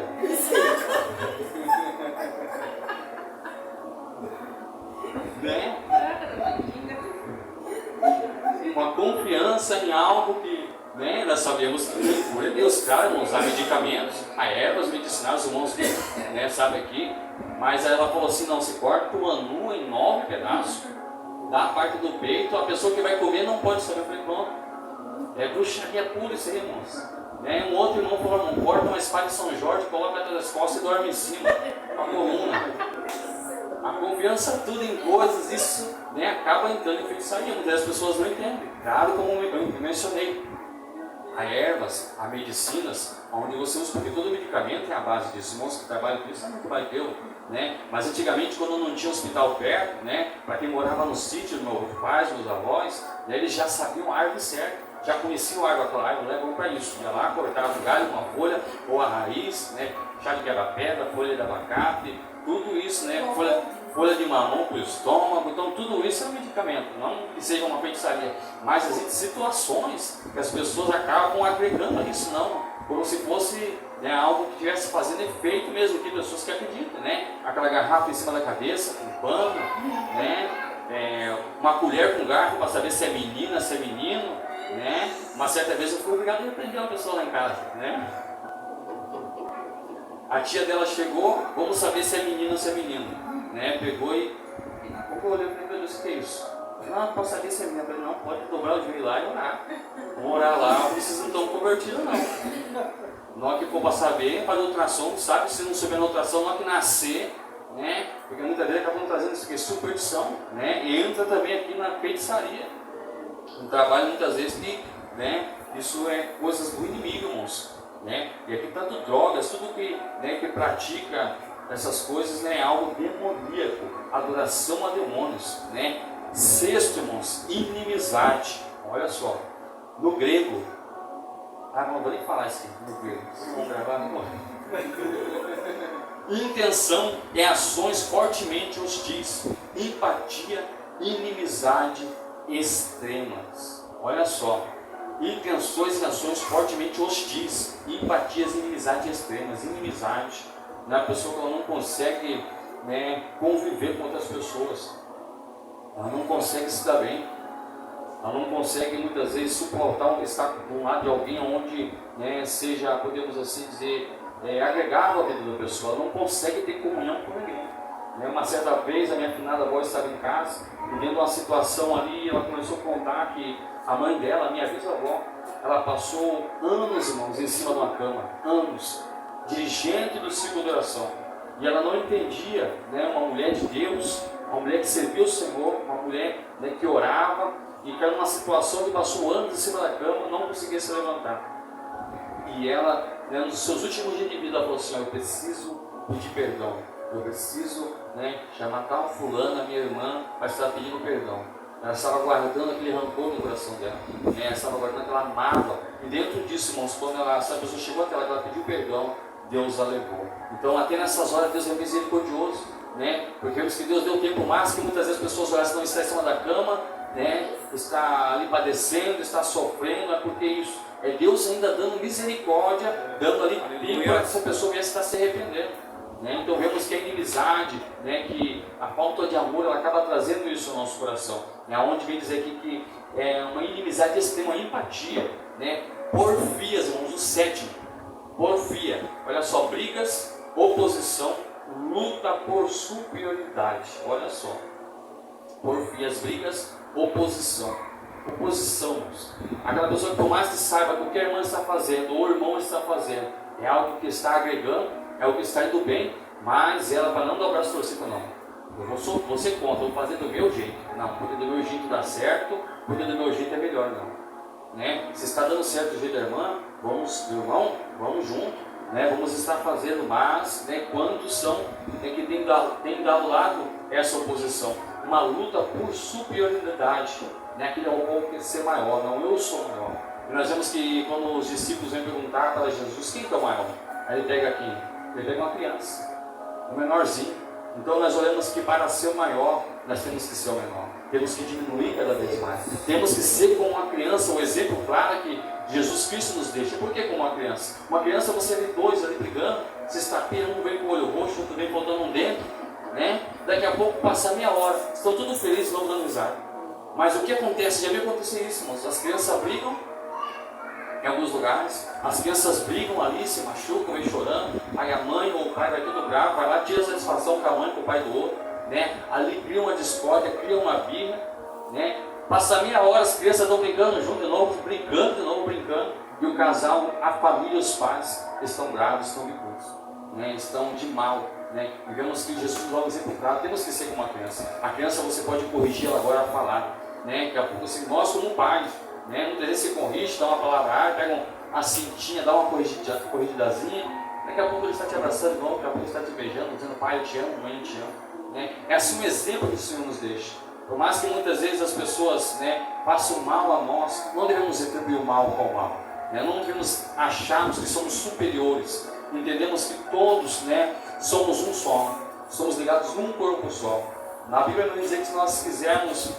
Né? Uma confiança em algo que, né, nós sabemos que por Deus, claro, irmãos, usar medicamentos, a ervas medicinais, os irmãos, né, sabem aqui, mas aí ela falou assim: não, se corta o anu em 9 pedaços, dá a parte do peito, a pessoa que vai comer não pode saber. Eu falei: pronto, é bruxaria pura isso aí, irmãos. Né? Um outro irmão falou: não, corta uma espada de São Jorge, coloca atrás das costas e dorme em cima, com a coluna. A confiança tudo em coisas, isso, né, acaba entrando em feitiçaria. Muitas pessoas não entendem. Claro, como eu mencionei, há ervas, há medicinas, onde você usa, porque todo medicamento é a base disso. Irmãos que trabalham com isso, muito mais que eu, né? Mas antigamente, quando não tinha hospital perto, né, para quem morava no sítio, meus pais, meus avós, né, eles já sabiam a árvore certa, já conheciam a árvore, aquela árvore leva para isso. Ia lá, cortava um galho, uma folha, ou a raiz, né, chá de quebra-pedra, folha de abacate, tudo isso, né, folha de mamão para o estômago. Então tudo isso é um medicamento, não que seja uma feitiçaria, mas existem situações que as pessoas acabam agregando a isso, não, como se fosse, né, algo que estivesse fazendo efeito mesmo, que pessoas que acreditam, né, aquela garrafa em cima da cabeça, com pano, né, uma colher com garfo para saber se é menina, se é menino, né. Uma certa vez eu fui obrigado a repreender uma pessoa lá em casa, né. A tia dela chegou, vamos saber se é menino ou se é menino, né? Pegou e na pouco eu olhei e falei: meu Deus, o que é isso? Não, posso saber se é menino. Eu falei: não, pode dobrar o joelho lá e orar. Vamos orar lá, vocês não estão convertidos não. Na hora que for para saber, fazer ultrassom, sabe? Se não souber na ultrassom, na hora que nascer, né? Porque muitas vezes acabam trazendo isso aqui, superstição, né? E entra também aqui na feitiçaria. Um trabalho muitas vezes que, né? Isso é coisas do inimigo, irmãos, né? E aqui tanto drogas, tudo que, né, que pratica essas coisas, né, é algo demoníaco, adoração a demônios, né? Sexto, irmãos, inimizade. Olha só, no grego, não vou nem falar isso aqui no grego, vocês vão gravar, não? Intenção é ações fortemente hostis, empatia, inimizade extremas. Olha só, intenções e ações fortemente hostis, empatias e inimizade extremas. Inimizade, né? A pessoa que ela não consegue, né, conviver com outras pessoas, ela não consegue se dar bem, ela não consegue muitas vezes suportar estar do lado de alguém onde, né, seja, podemos assim dizer, agregável à vida da pessoa. Ela não consegue ter comunhão com ninguém. Uma certa vez a minha afinada avó estava em casa e vendo uma situação ali, ela começou a contar que a mãe dela, a minha bisavó, ela passou anos, irmãos, em cima de uma cama, anos, dirigente do ciclo de oração, e ela não entendia, né, uma mulher de Deus, uma mulher que serviu o Senhor, uma mulher, né, que orava, e caiu numa situação que passou anos em cima da cama, não conseguia se levantar. E ela, né, nos seus últimos dias de vida, ela falou assim: eu preciso pedir perdão, eu preciso, né, chamar tal fulana, minha irmã, para estar pedindo perdão. Ela estava guardando aquele rancor no coração dela, né? Ela estava guardando aquela mágoa, e dentro disso, irmãos, quando essa pessoa chegou até ela, que ela pediu perdão, Deus a levou. Então, até nessas horas, Deus é misericordioso, né? Porque vemos que Deus deu tempo máximo, que muitas vezes as pessoas olham, não está em cima da cama, né? Está ali padecendo, está sofrendo, é porque isso é Deus ainda dando misericórdia, dando ali tempo para que essa pessoa viesse estar se arrependendo. Então vemos que a inimizade, né, que a falta de amor, ela acaba trazendo isso ao nosso coração, né, onde vem dizer aqui que é uma inimizade extrema, uma empatia, né, porfias, irmãos, o sétimo, porfia, olha só, brigas, oposição, luta por superioridade, olha só, porfias, brigas, oposição, aquela pessoa que por mais que saiba que o que a irmã está fazendo, ou o irmão está fazendo, é algo que está agregando, é o que está indo bem, mas ela, para não dar o braço torcido, não. Eu ser contra, eu vou fazer do meu jeito. Não, porque do meu jeito dá certo, porque do meu jeito é melhor, não. Né? Se está dando certo do jeito da irmã, vamos, irmão, vamos junto, né? Vamos estar fazendo, mas, né, quantos são, né, que tem dado lado essa oposição? Uma luta por superioridade, né? Aquele ao quer ser maior, não, eu sou maior. E nós vemos que quando os discípulos vêm perguntar para Jesus, quem que é o maior? Aí ele pega aqui. Ele pega uma criança, um menorzinho. Então nós olhamos que para ser o maior, nós temos que ser o menor. Temos que diminuir cada vez mais. Temos que ser como uma criança, um exemplo claro que Jesus Cristo nos deixa. Por que como uma criança? Uma criança você vê dois ali brigando, se estapeia, um vem com o olho roxo, outro vem faltando um dentro, né? Daqui a pouco passa meia hora, estão todos felizes, não dando risada. Mas o que acontece? Já viu acontecer isso, irmãos? As crianças brigam em alguns lugares, as crianças brigam ali, se machucam, vem chorando, aí a mãe ou o pai vai tudo bravo, vai lá, tira a satisfação com a mãe, com o pai do outro, né? Ali cria uma discórdia, cria uma birra, né? Passa meia hora, as crianças estão brincando junto de novo, brincando, e o casal, a família, os pais estão bravos, estão bicudos, né? Estão de mal, né? E vemos que Jesus logo exemplo claro, temos que ser como uma criança. A criança você pode corrigir ela agora a falar, né? Daqui a pouco assim, nós como pais, né? Muitas vezes você corrige, dá uma palavra, pega uma cintinha, dá uma corrigidazinha, daqui a pouco ele está te abraçando de novo, daqui a pouco ele está te beijando, dizendo: pai, eu te amo, mãe, eu te amo, né? É assim um exemplo que o Senhor nos deixa. Por mais que muitas vezes as pessoas, né, façam mal a nós, não devemos retribuir o mal com o mal, né? Não devemos acharmos que somos superiores. Entendemos que todos, né, somos um só, somos ligados num corpo só. Na Bíblia não diz que se nós quisermos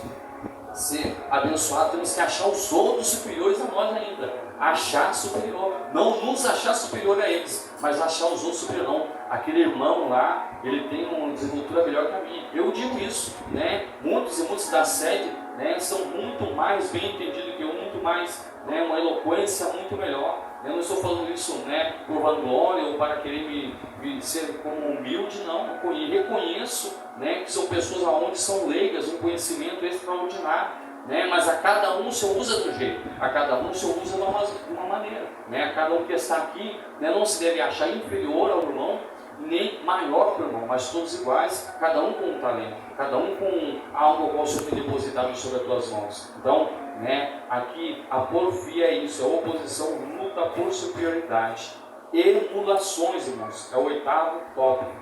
ser abençoados, temos que achar os outros superiores a nós ainda. Achar superior, não nos achar superior a eles, mas achar os outros superior. Não, aquele irmão lá, ele tem uma desenvoltura melhor que a minha. Eu digo isso, né? Muitos e muitos da sede, né, são muito mais bem entendidos que eu, muito mais, né, uma eloquência muito melhor. Eu não estou falando isso, né, por vanglória ou para querer me ser como humilde, não. Eu reconheço, né, que são pessoas onde são leigas, um conhecimento extraordinário, né? Mas a cada um o Senhor usa de um jeito, a cada um o Senhor usa de uma maneira, né? A cada um que está aqui, né, não se deve achar inferior ao irmão, nem maior que o irmão, mas todos iguais, cada um com um talento, cada um com algo ao qual o Senhor tem depositado sobre as tuas mãos. Então, né, aqui a porfia é isso, a oposição luta por superioridade. Emulações, irmãos, é o 8º tópico.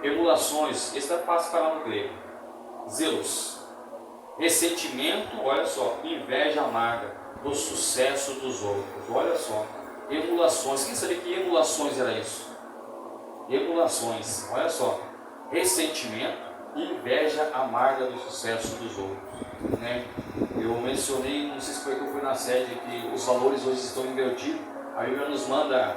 Emulações, esse é fácil falar no grego. Zelos, ressentimento, olha só, inveja amarga do sucesso dos outros, olha só. Emulações, quem sabia que emulações era isso? Emulações, olha só, ressentimento, inveja amarga do sucesso dos outros, né? Eu mencionei, não sei se foi que eu fui na sede, que os valores hoje estão invertidos. A Bíblia nos manda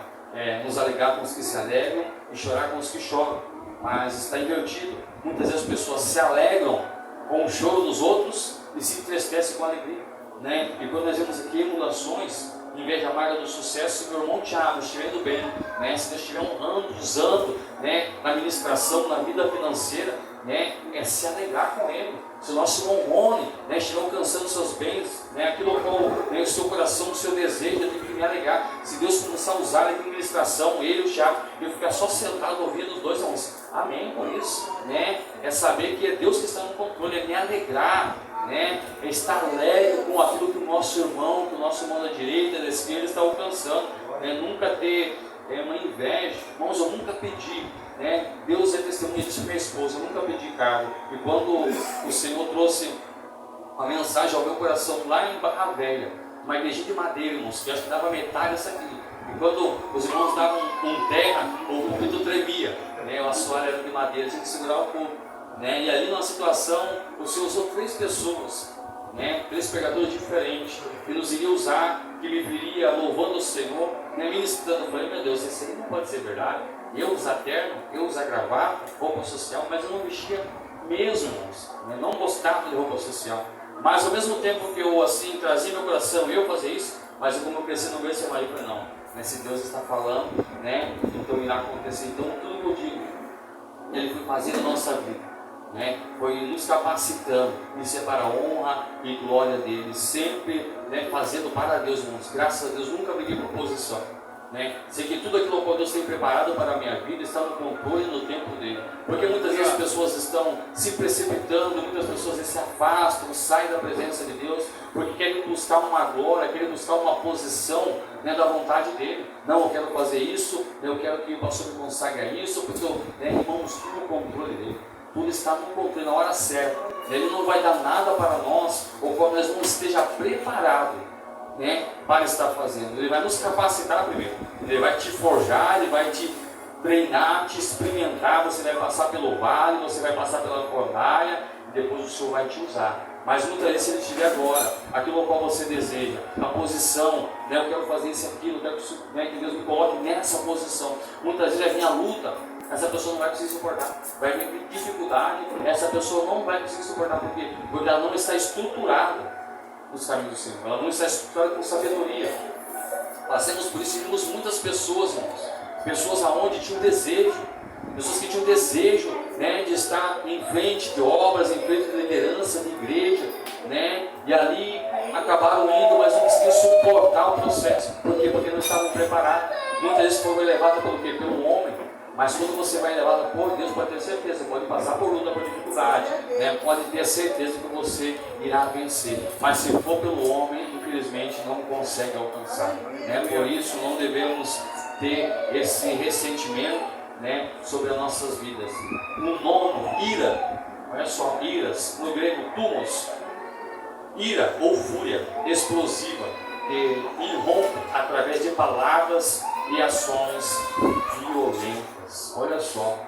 nos alegrar com os que se alegram e chorar com os que choram, mas está invertido. Muitas vezes as pessoas se alegram com o choro dos outros e se entristecem com a alegria, né? E quando nós vemos aqui emulações, inveja amarga do sucesso, se meu irmão Tiago estiver indo bem, né, se Deus estiver honrando, usando, né, na administração, na vida financeira, né, é se alegrar com ele. Se o nosso irmão Rony, né, estiver alcançando seus bens, né, aquilo com, né, o seu coração, o seu desejo, eu tenho que me alegrar. Se Deus começar a usar a administração, ele e o Tiago, eu ficar só sentado ouvindo os dois, irmãos, amém com isso, né? É saber que é Deus que está no controle, é me alegrar, né? É estar alegre com aquilo que o nosso irmão da direita, da esquerda está alcançando, né? Nunca ter uma inveja. Irmãos, eu nunca pedi, né? Deus é testemunha disso, minha esposa, eu nunca pedi cargo. E quando o Senhor trouxe uma mensagem ao meu coração lá em Barra Velha, uma igreja de madeira, irmãos, que acho que dava metade dessa aqui. E quando os irmãos davam um terra, o púlpito tremia, né? O assoalho era de madeira, tinha que segurar o povo, né? E ali numa situação, o Senhor usou 3 pessoas, né? 3 pregadores diferentes, que nos iria usar, que me viria louvando o Senhor, né? Ministrando. Eu falei, meu Deus, isso aí não pode ser verdade. Eu usar terno, eu usar gravata, roupa social, mas eu não vestia mesmo, irmãos, né? Não gostava de roupa social. Mas ao mesmo tempo que eu assim trazia meu coração, eu fazer isso, mas como eu cresci no meio, você vai para não, né? Se Deus está falando, né? Então irá acontecer. Então tudo que eu digo, Ele foi fazendo a nossa vida, né? Foi nos capacitando, isso é para a honra e glória dele, sempre, né, fazendo para Deus, irmãos. Graças a Deus, nunca briguei por posição, né? Sei que tudo aquilo que Deus tem preparado para a minha vida está no controle, no tempo dele. Porque muitas vezes as pessoas estão se precipitando, muitas pessoas se afastam, saem da presença de Deus, porque querem buscar uma glória, querem buscar uma posição, né, da vontade dele. Não, eu quero fazer isso, eu quero que o pastor me consagre a isso, porque eu, né, irmãos, tudo no controle dele. Tudo está no controle, na hora certa. Ele não vai dar nada para nós, ou quando nós não esteja preparado, né, para estar fazendo. Ele vai nos capacitar primeiro. Ele vai te forjar, ele vai te treinar, te experimentar. Você vai passar pelo vale, você vai passar pela fornalha, e depois o Senhor vai te usar. Mas muitas vezes, se ele estiver agora, aquilo ao qual você deseja, a posição, né, eu quero fazer isso e aquilo, eu quero que, né, que Deus me coloque nessa posição. Muitas vezes vai vir a luta, essa pessoa não vai conseguir suportar, vai vir dificuldade, essa pessoa não vai conseguir suportar. Por quê? Porque ela não está estruturada nos caminhos do Senhor, ela não está estruturada com sabedoria. Passemos por isso e vimos muitas pessoas, irmãos, pessoas aonde tinham desejo, pessoas que tinham desejo, né, de estar em frente de obras, em frente de liderança de igreja, né, e ali acabaram indo, mas não conseguiram suportar o processo. Por quê? Porque não estavam preparados. Muitas vezes foram elevadas pelo quê? Pelo homem. Mas quando você vai elevado por Deus, pode ter certeza, pode passar por luta, por dificuldade, né? Pode ter certeza que você irá vencer. Mas se for pelo homem, infelizmente não consegue alcançar, né? Por isso não devemos ter esse ressentimento, né, sobre as nossas vidas. No 9, ira. Olha só, iras, no grego tumos. Ira ou fúria explosiva, que irrompe através de palavras e ações violentas. Olha só,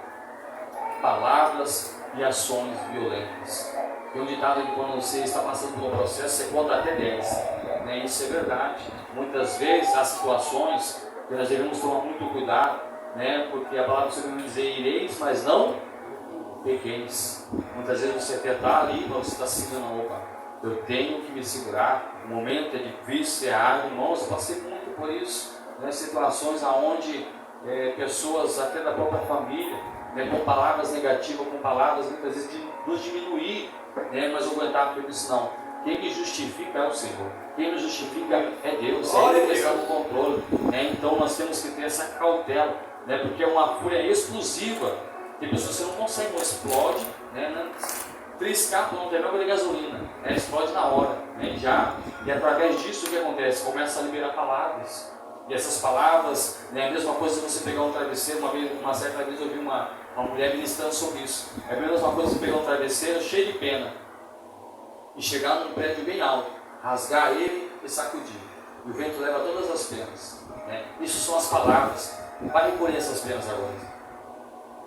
palavras e ações violentas. Tem um ditado que quando você está passando por um processo, você conta até 10, né? Isso é verdade. Muitas vezes há situações que nós devemos tomar muito cuidado, né? Porque a palavra do Senhor vai dizer: ireis, mas não pequeis. Muitas vezes você até está ali, mas você está segurando a roupa. Eu tenho que me segurar. O momento é difícil, é árduo. Irmãos, eu passei muito por isso, né? Situações onde pessoas, até da própria família, né, com palavras negativas, com palavras muitas vezes de nos diminuir, né? Mas eu aguentava porque eu disse, não, quem me justifica é o Senhor, quem me justifica é Deus, é Ele que está no controle, né? Então nós temos que ter essa cautela, né? Porque é uma fúria explosiva. Tem pessoas que você não consegue, não explode, né? 3 carros não tem água de gasolina, né? Explode na hora, né? E através disso o que acontece? Começa a liberar palavras, e essas palavras, né? A mesma coisa que você pegar um travesseiro. Uma certa vez eu vi uma mulher ministrando sobre isso. É a mesma coisa que pegar um travesseiro cheio de pena e chegar num prédio bem alto, rasgar ele e sacudir, e o vento leva todas as penas, né? Isso são as palavras. Vai recolher essas penas agora.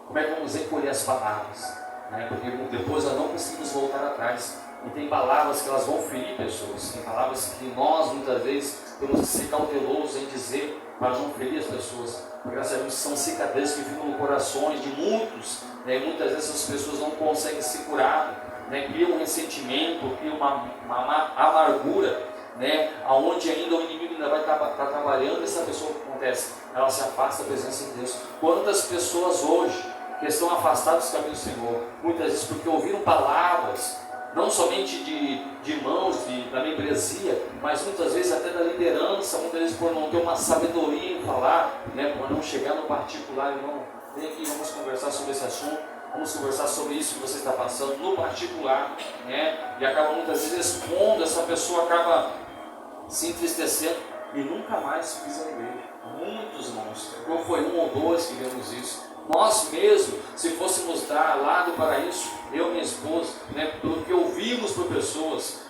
Como é que vamos recolher as palavras, né? Porque depois nós não conseguimos voltar atrás. E tem palavras que elas vão ferir pessoas. Tem palavras que nós muitas vezes temos que ser cautelosos em dizer para não ferir as pessoas, porque nós sabemos que são cicatrizes que ficam no corações de muitos, né? E muitas vezes essas pessoas não conseguem se curar, né? Cria um ressentimento, cria uma amargura, né? Aonde ainda o inimigo ainda vai estar trabalhando. Essa pessoa, o que acontece? Ela se afasta da presença de Deus. Quantas pessoas hoje que estão afastadas dos caminhos do Senhor, muitas vezes porque ouviram palavras, não somente de irmãos, da membresia, mas muitas vezes até da liderança, muitas vezes por não ter uma sabedoria em falar, né? Por não chegar no particular. Irmão, vem aqui, vamos conversar sobre esse assunto, vamos conversar sobre isso que você está passando no particular, né? E acaba muitas vezes expondo, essa pessoa acaba se entristecendo e nunca mais pisa na igreja. Muitos irmãos, não foi 1 ou 2 que vemos isso. Nós mesmos, se fôssemos dar lado para isso, eu e minha esposa, né, pelo que ouvimos por pessoas,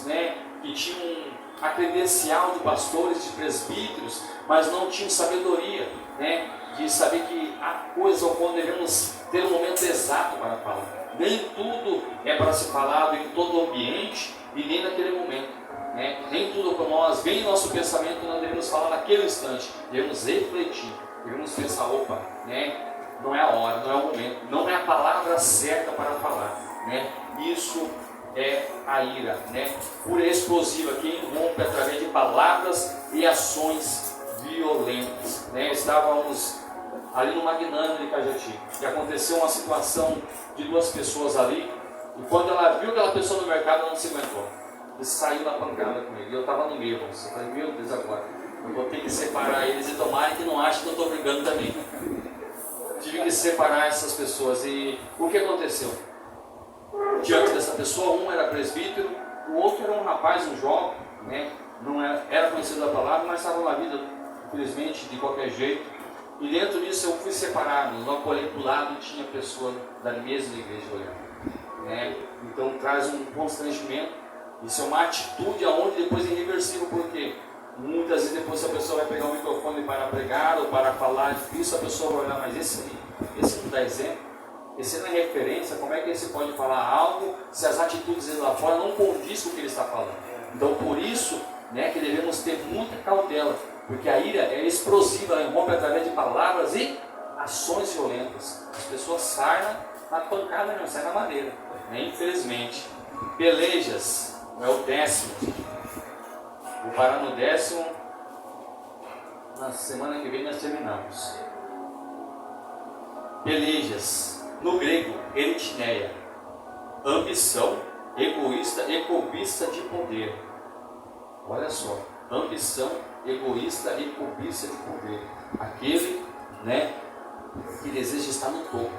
né, que tinham a credencial de pastores, de presbíteros, mas não tinham sabedoria, né, de saber que há coisas ao qual devemos ter um momento exato para falar. Nem tudo é para ser falado em todo o ambiente e nem naquele momento, né? Nem tudo para nós, vem em nosso pensamento, nós devemos falar naquele instante, devemos refletir. Devemos pensar, opa, né? Não é a hora, não é o momento, não é a palavra certa para falar, né? Isso é a ira, né? Fúria explosiva que irrompe através de palavras e ações violentas, né? Estávamos ali no Magnânimo de Cajati e aconteceu uma situação de 2 pessoas ali, e quando ela viu aquela pessoa no mercado, ela não se aguentou e saiu na pancada com ele. Eu estava no meio, eu falei, meu Deus, agora eu vou ter que separar eles, e tomara que não achem que eu estou brigando também. Tive que separar essas pessoas. E o que aconteceu? Diante dessa pessoa, um era presbítero, o outro era um rapaz, um jovem, né? Não era conhecido da palavra, mas estava na vida, infelizmente, de qualquer jeito. E dentro disso eu fui separado. Eu olhei para o lado e tinha pessoa da mesma igreja olhando, né? Então traz um constrangimento. Isso é uma atitude aonde depois é irreversível, porque muitas vezes depois a pessoa vai pegar o microfone para pregar ou para falar, isso a pessoa vai olhar, mas esse não dá exemplo, esse não é referência, como é que esse pode falar algo se as atitudes dele lá fora não condiz com o que ele está falando? Então por isso, né, que devemos ter muita cautela, porque a ira é explosiva, ela irrompe através de palavras e ações violentas. As pessoas saem na pancada, não saem na madeira, né? Infelizmente. Pelejas, não é o 10º. Vou parar no 10º. Na semana que vem nós terminamos. Pelejas, no grego, eritineia, ambição, egoísta e cobiça de poder. Olha só, ambição, egoísta e cobiça de poder. Aquele, né, que deseja estar no topo.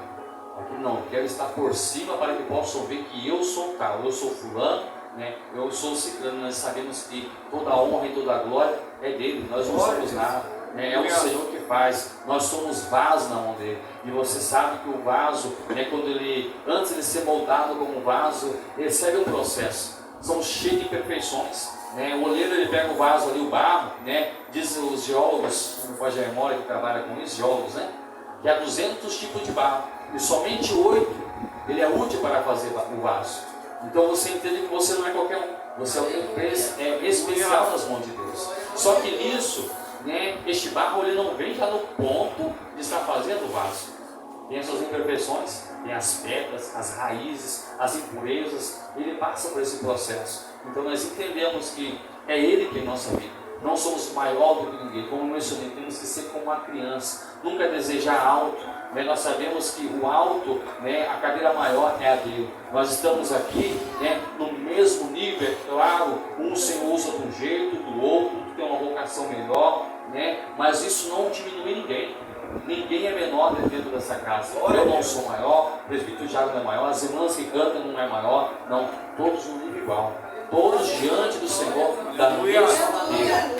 Aquele não, quero estar por cima para que possam ver que eu sou tal, eu sou fulano, né? Eu sou ciclano. Nós sabemos que toda a honra e toda a glória é dele, nós não somos nada, né? É o Senhor que faz, nós somos vaso na mão dele. E você sabe que o vaso, né, quando ele, antes de ser moldado como vaso, ele segue um processo, são cheios de imperfeições, né? O oleiro, ele pega o vaso ali, o barro, né? Dizem os geólogos, como faz a memória que trabalha com isso, geólogos, né? Que há 200 tipos de barro, e somente 8 ele é útil para fazer o vaso. Então você entende que você não é qualquer um, você é especial nas mãos de Deus. Só que nisso, né, este barro ele não vem já no ponto de estar fazendo o vaso. Tem as suas imperfeições, tem as pedras, as raízes, as impurezas, ele passa por esse processo. Então nós entendemos que é Ele que é nossa vida, não somos maior do que ninguém. Como eu mencionei, temos que ser como uma criança, nunca desejar alto. Nós sabemos que o alto, a cadeira maior é a dele. Nós estamos aqui no mesmo nível, é claro, um Senhor usa de um jeito, do outro tem uma vocação melhor, mas isso não diminui ninguém. Ninguém é menor dentro dessa casa. Eu não sou maior, o presbítero Thiago não é maior, as irmãs que cantam não é maior, não, todos no nível igual, todos diante do Senhor da mesma maneira,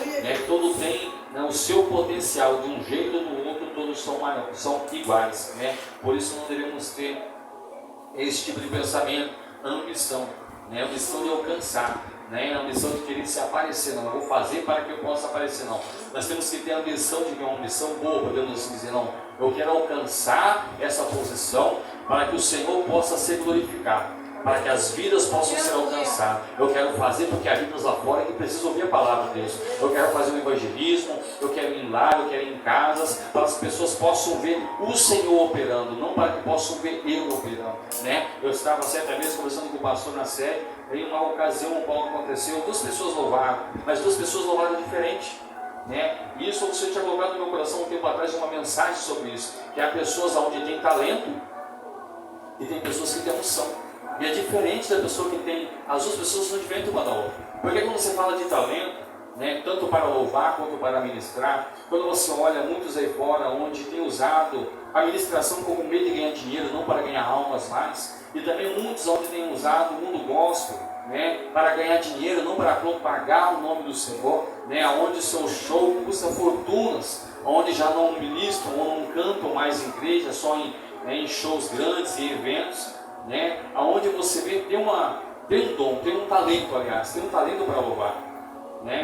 todos têm o seu potencial, de um jeito ou do outro, todos são iguais, por isso não devemos ter esse tipo de pensamento, ambição, ambição de alcançar, a ambição de querer se aparecer, não, eu vou fazer para que eu possa aparecer, não. Nós temos que ter a ambição de ter uma ambição boa, podemos assim dizer, não, eu quero alcançar essa posição para que o Senhor possa ser glorificado, para que as vidas possam ser alcançadas. Eu quero fazer porque há vidas lá fora que precisam ouvir a palavra de Deus. Eu quero fazer um evangelismo, eu quero ir lá, eu quero ir em casas, para que as pessoas possam ver o Senhor operando, não para que possam ver eu operando, Eu estava certa vez conversando com o pastor na série, em uma ocasião qual aconteceu, 2 pessoas louvaram, mas 2 pessoas louvaram diferente. E isso o Senhor tinha colocado no meu coração um tempo atrás uma mensagem sobre isso, que há pessoas onde tem talento e tem pessoas que têm unção. E é diferente da pessoa que tem, as 2 pessoas são diferentes uma da outra. Porque quando você fala de talento, tanto para louvar quanto para ministrar, quando você olha muitos aí fora onde tem usado a ministração como meio de ganhar dinheiro, não para ganhar almas mais, e também muitos onde tem usado o mundo gospel, para ganhar dinheiro, não para propagar o nome do Senhor, onde o seu show custa fortunas, onde já não ministram ou não cantam mais em igreja, só em shows grandes e eventos, aonde você vê tem um dom, tem um talento, aliás, tem um talento para louvar,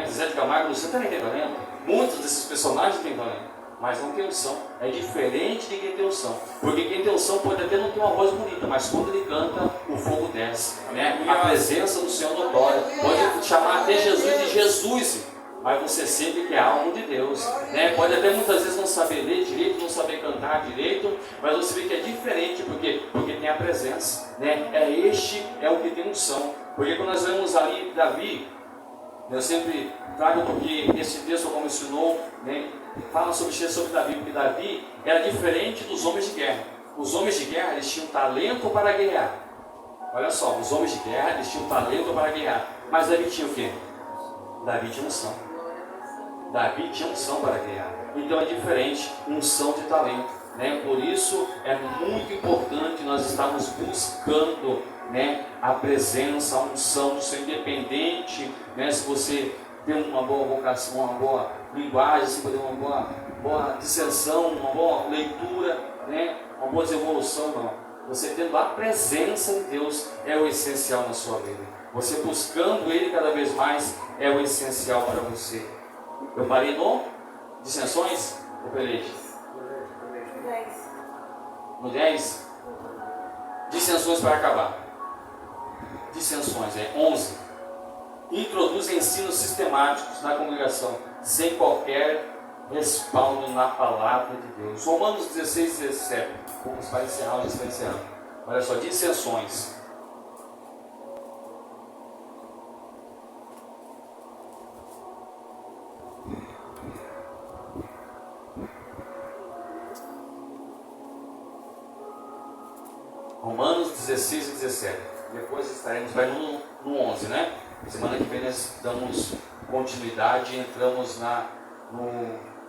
Zé de Camargo, você também tem talento, muitos desses personagens têm talento, mas não tem unção. É diferente de quem tem unção, porque quem tem unção pode até não ter uma voz bonita, mas quando ele canta, o fogo desce, a presença do Senhor notória, pode chamar até Jesus de Jesus, mas você sente que é algo de Deus, pode até muitas vezes não saber ler direito, não saber cantar direito, mas você vê que é diferente, porque tem a presença, Este é o que tem unção. Porque quando nós vemos ali Davi, eu sempre trago porque esse texto, como ensinou, fala sobre Davi, porque Davi era diferente dos homens de guerra. Os homens de guerra, eles tinham talento para guerrear. Olha só, os homens de guerra, eles tinham talento para guerrear, mas Davi tinha o quê? Davi tinha unção. Davi tinha unção para guerrear. Então é diferente, unção de talento, Por isso é muito importante nós estarmos buscando, a presença, a unção do Senhor, independente, se você tem uma boa vocação, uma boa linguagem, se você tem uma boa dissensão, uma boa leitura, uma boa desenvolução, não. Você tendo a presença de Deus é o essencial na sua vida. Você buscando Ele cada vez mais é o essencial para você. Eu parei no dissensões ou peleja? No 10? Dissensões para acabar. Dissensões, 11. Introduz ensinos sistemáticos na congregação, sem qualquer respaldo na palavra de Deus. Romanos 16, 17. Vamos para encerrar, já está encerrando. Olha só, dissensões. Romanos 16 e 17. Depois estaremos no 11, Semana que vem nós damos continuidade e entramos na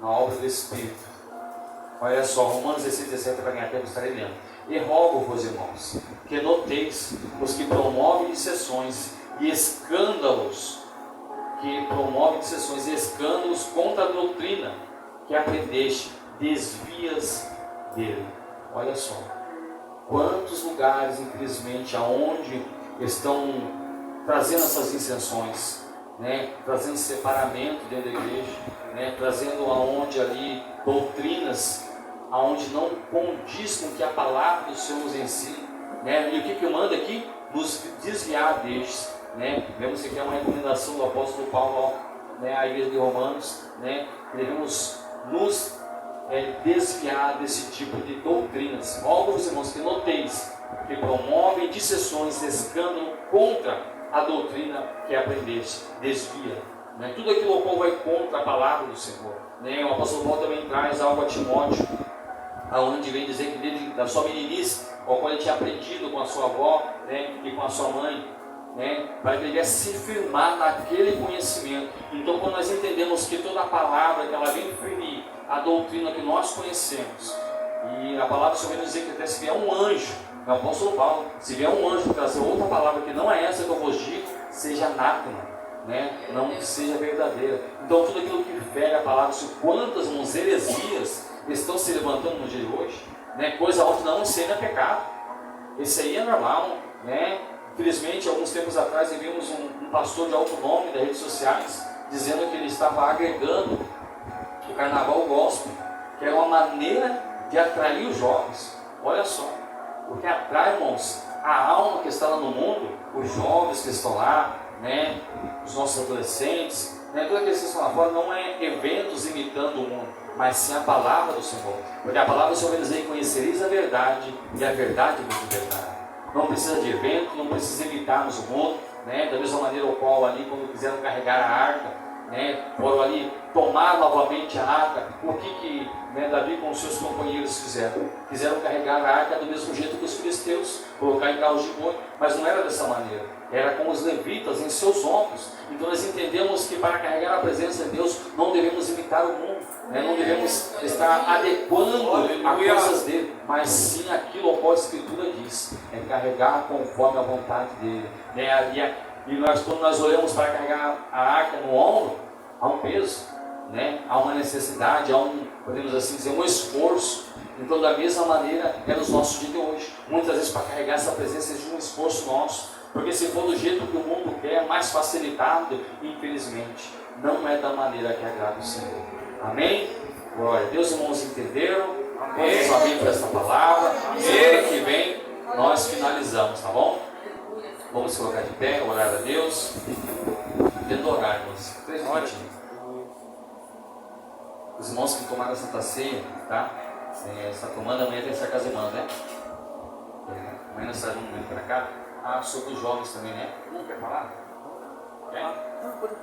obra do Espírito. Olha só, Romanos 16 e 17, para ganhar tempo estarei lendo. E rogo-vos, irmãos, que noteis os que promovem dissensões e escândalos, contra a doutrina que aprendeste, desvias dele. Olha só. Quantos lugares, infelizmente, aonde estão trazendo essas dissensões, trazendo separamento dentro da igreja, trazendo aonde ali doutrinas, aonde não condiz com que a palavra do Senhor nos ensina, e o que manda aqui? Nos desviar destes, Vemos que aqui é uma recomendação do apóstolo Paulo, à igreja de Romanos, devemos nos desviar desse tipo de doutrinas. Rogo-vos, irmãos, que noteis que promovem dissensões, escândalo contra a doutrina que aprendeste. Desvia, né? Tudo aquilo ao qual vai contra a palavra do Senhor, né? O apóstolo Paulo também traz algo a Timóteo, aonde vem dizer que desde da sua meninice, ao qual ele tinha aprendido com a sua avó, né? E com a sua mãe, né? Para que ele viesse se firmar naquele conhecimento. Então, quando nós entendemos que toda a palavra que ela vem ferir a doutrina que nós conhecemos, e a palavra só vem dizer que até se vier um anjo, o apóstolo Paulo, se vier um anjo trazer outra palavra que não é essa que eu vos digo, seja anátema, né? Não seja verdadeira. Então tudo aquilo que fere a palavra, quantas heresias estão se levantando no dia de hoje, né? Coisa onde não ensina pecado, esse aí é normal, né? Infelizmente, alguns tempos atrás vimos um pastor de alto nome das redes sociais dizendo que ele estava agregando o carnaval gospel, que era uma maneira de atrair os jovens. Olha só, porque atrai, irmãos, a alma que está lá no mundo, os jovens que estão lá, né, os nossos adolescentes, né, tudo aquilo que estão lá fora não é eventos imitando o mundo, mas sim a palavra do Senhor. Porque a palavra do Senhor vai dizer: conhecereis a verdade, e a verdade vos libertará. Não precisa de evento, não precisa imitarmos o mundo, né, da mesma maneira ao qual ali, quando quiseram carregar a arca, né, foram ali tomar novamente a arca. O que né, Davi com os seus companheiros fizeram? Quiseram carregar a arca do mesmo jeito que os filisteus, colocar em carros de boi, mas não era dessa maneira, era com os levitas em seus ombros. Então nós entendemos que para carregar a presença de Deus não devemos imitar o mundo, né, não devemos estar adequando a coisas dele, mas sim aquilo ao qual a Escritura diz, é carregar conforme a vontade dele, né? E nós, quando nós olhamos para carregar a arca no ombro, há um peso, né? Há uma necessidade, há podemos assim dizer, um esforço. Então, da mesma maneira, é nos nossos dias de hoje. Muitas vezes, para carregar essa presença, exige um esforço nosso. Porque se for do jeito que o mundo quer, mais facilitado, infelizmente, não é da maneira que agrada o Senhor. Amém? Glória a Deus, irmãos, entenderam? Quantos amém por essa palavra? Semana que vem, nós finalizamos, tá bom? Vamos colocar de pé, orar a Deus, dentro do horário, irmãos. 3 minutinhos. Os irmãos que tomaram a Santa Ceia, tá? Está tomando, amanhã tem essa casa irmã, né? Amanhã nós saímos um momento para cá. Ah, sobre os jovens também, né? Não quer falar? Quer? Não, pode.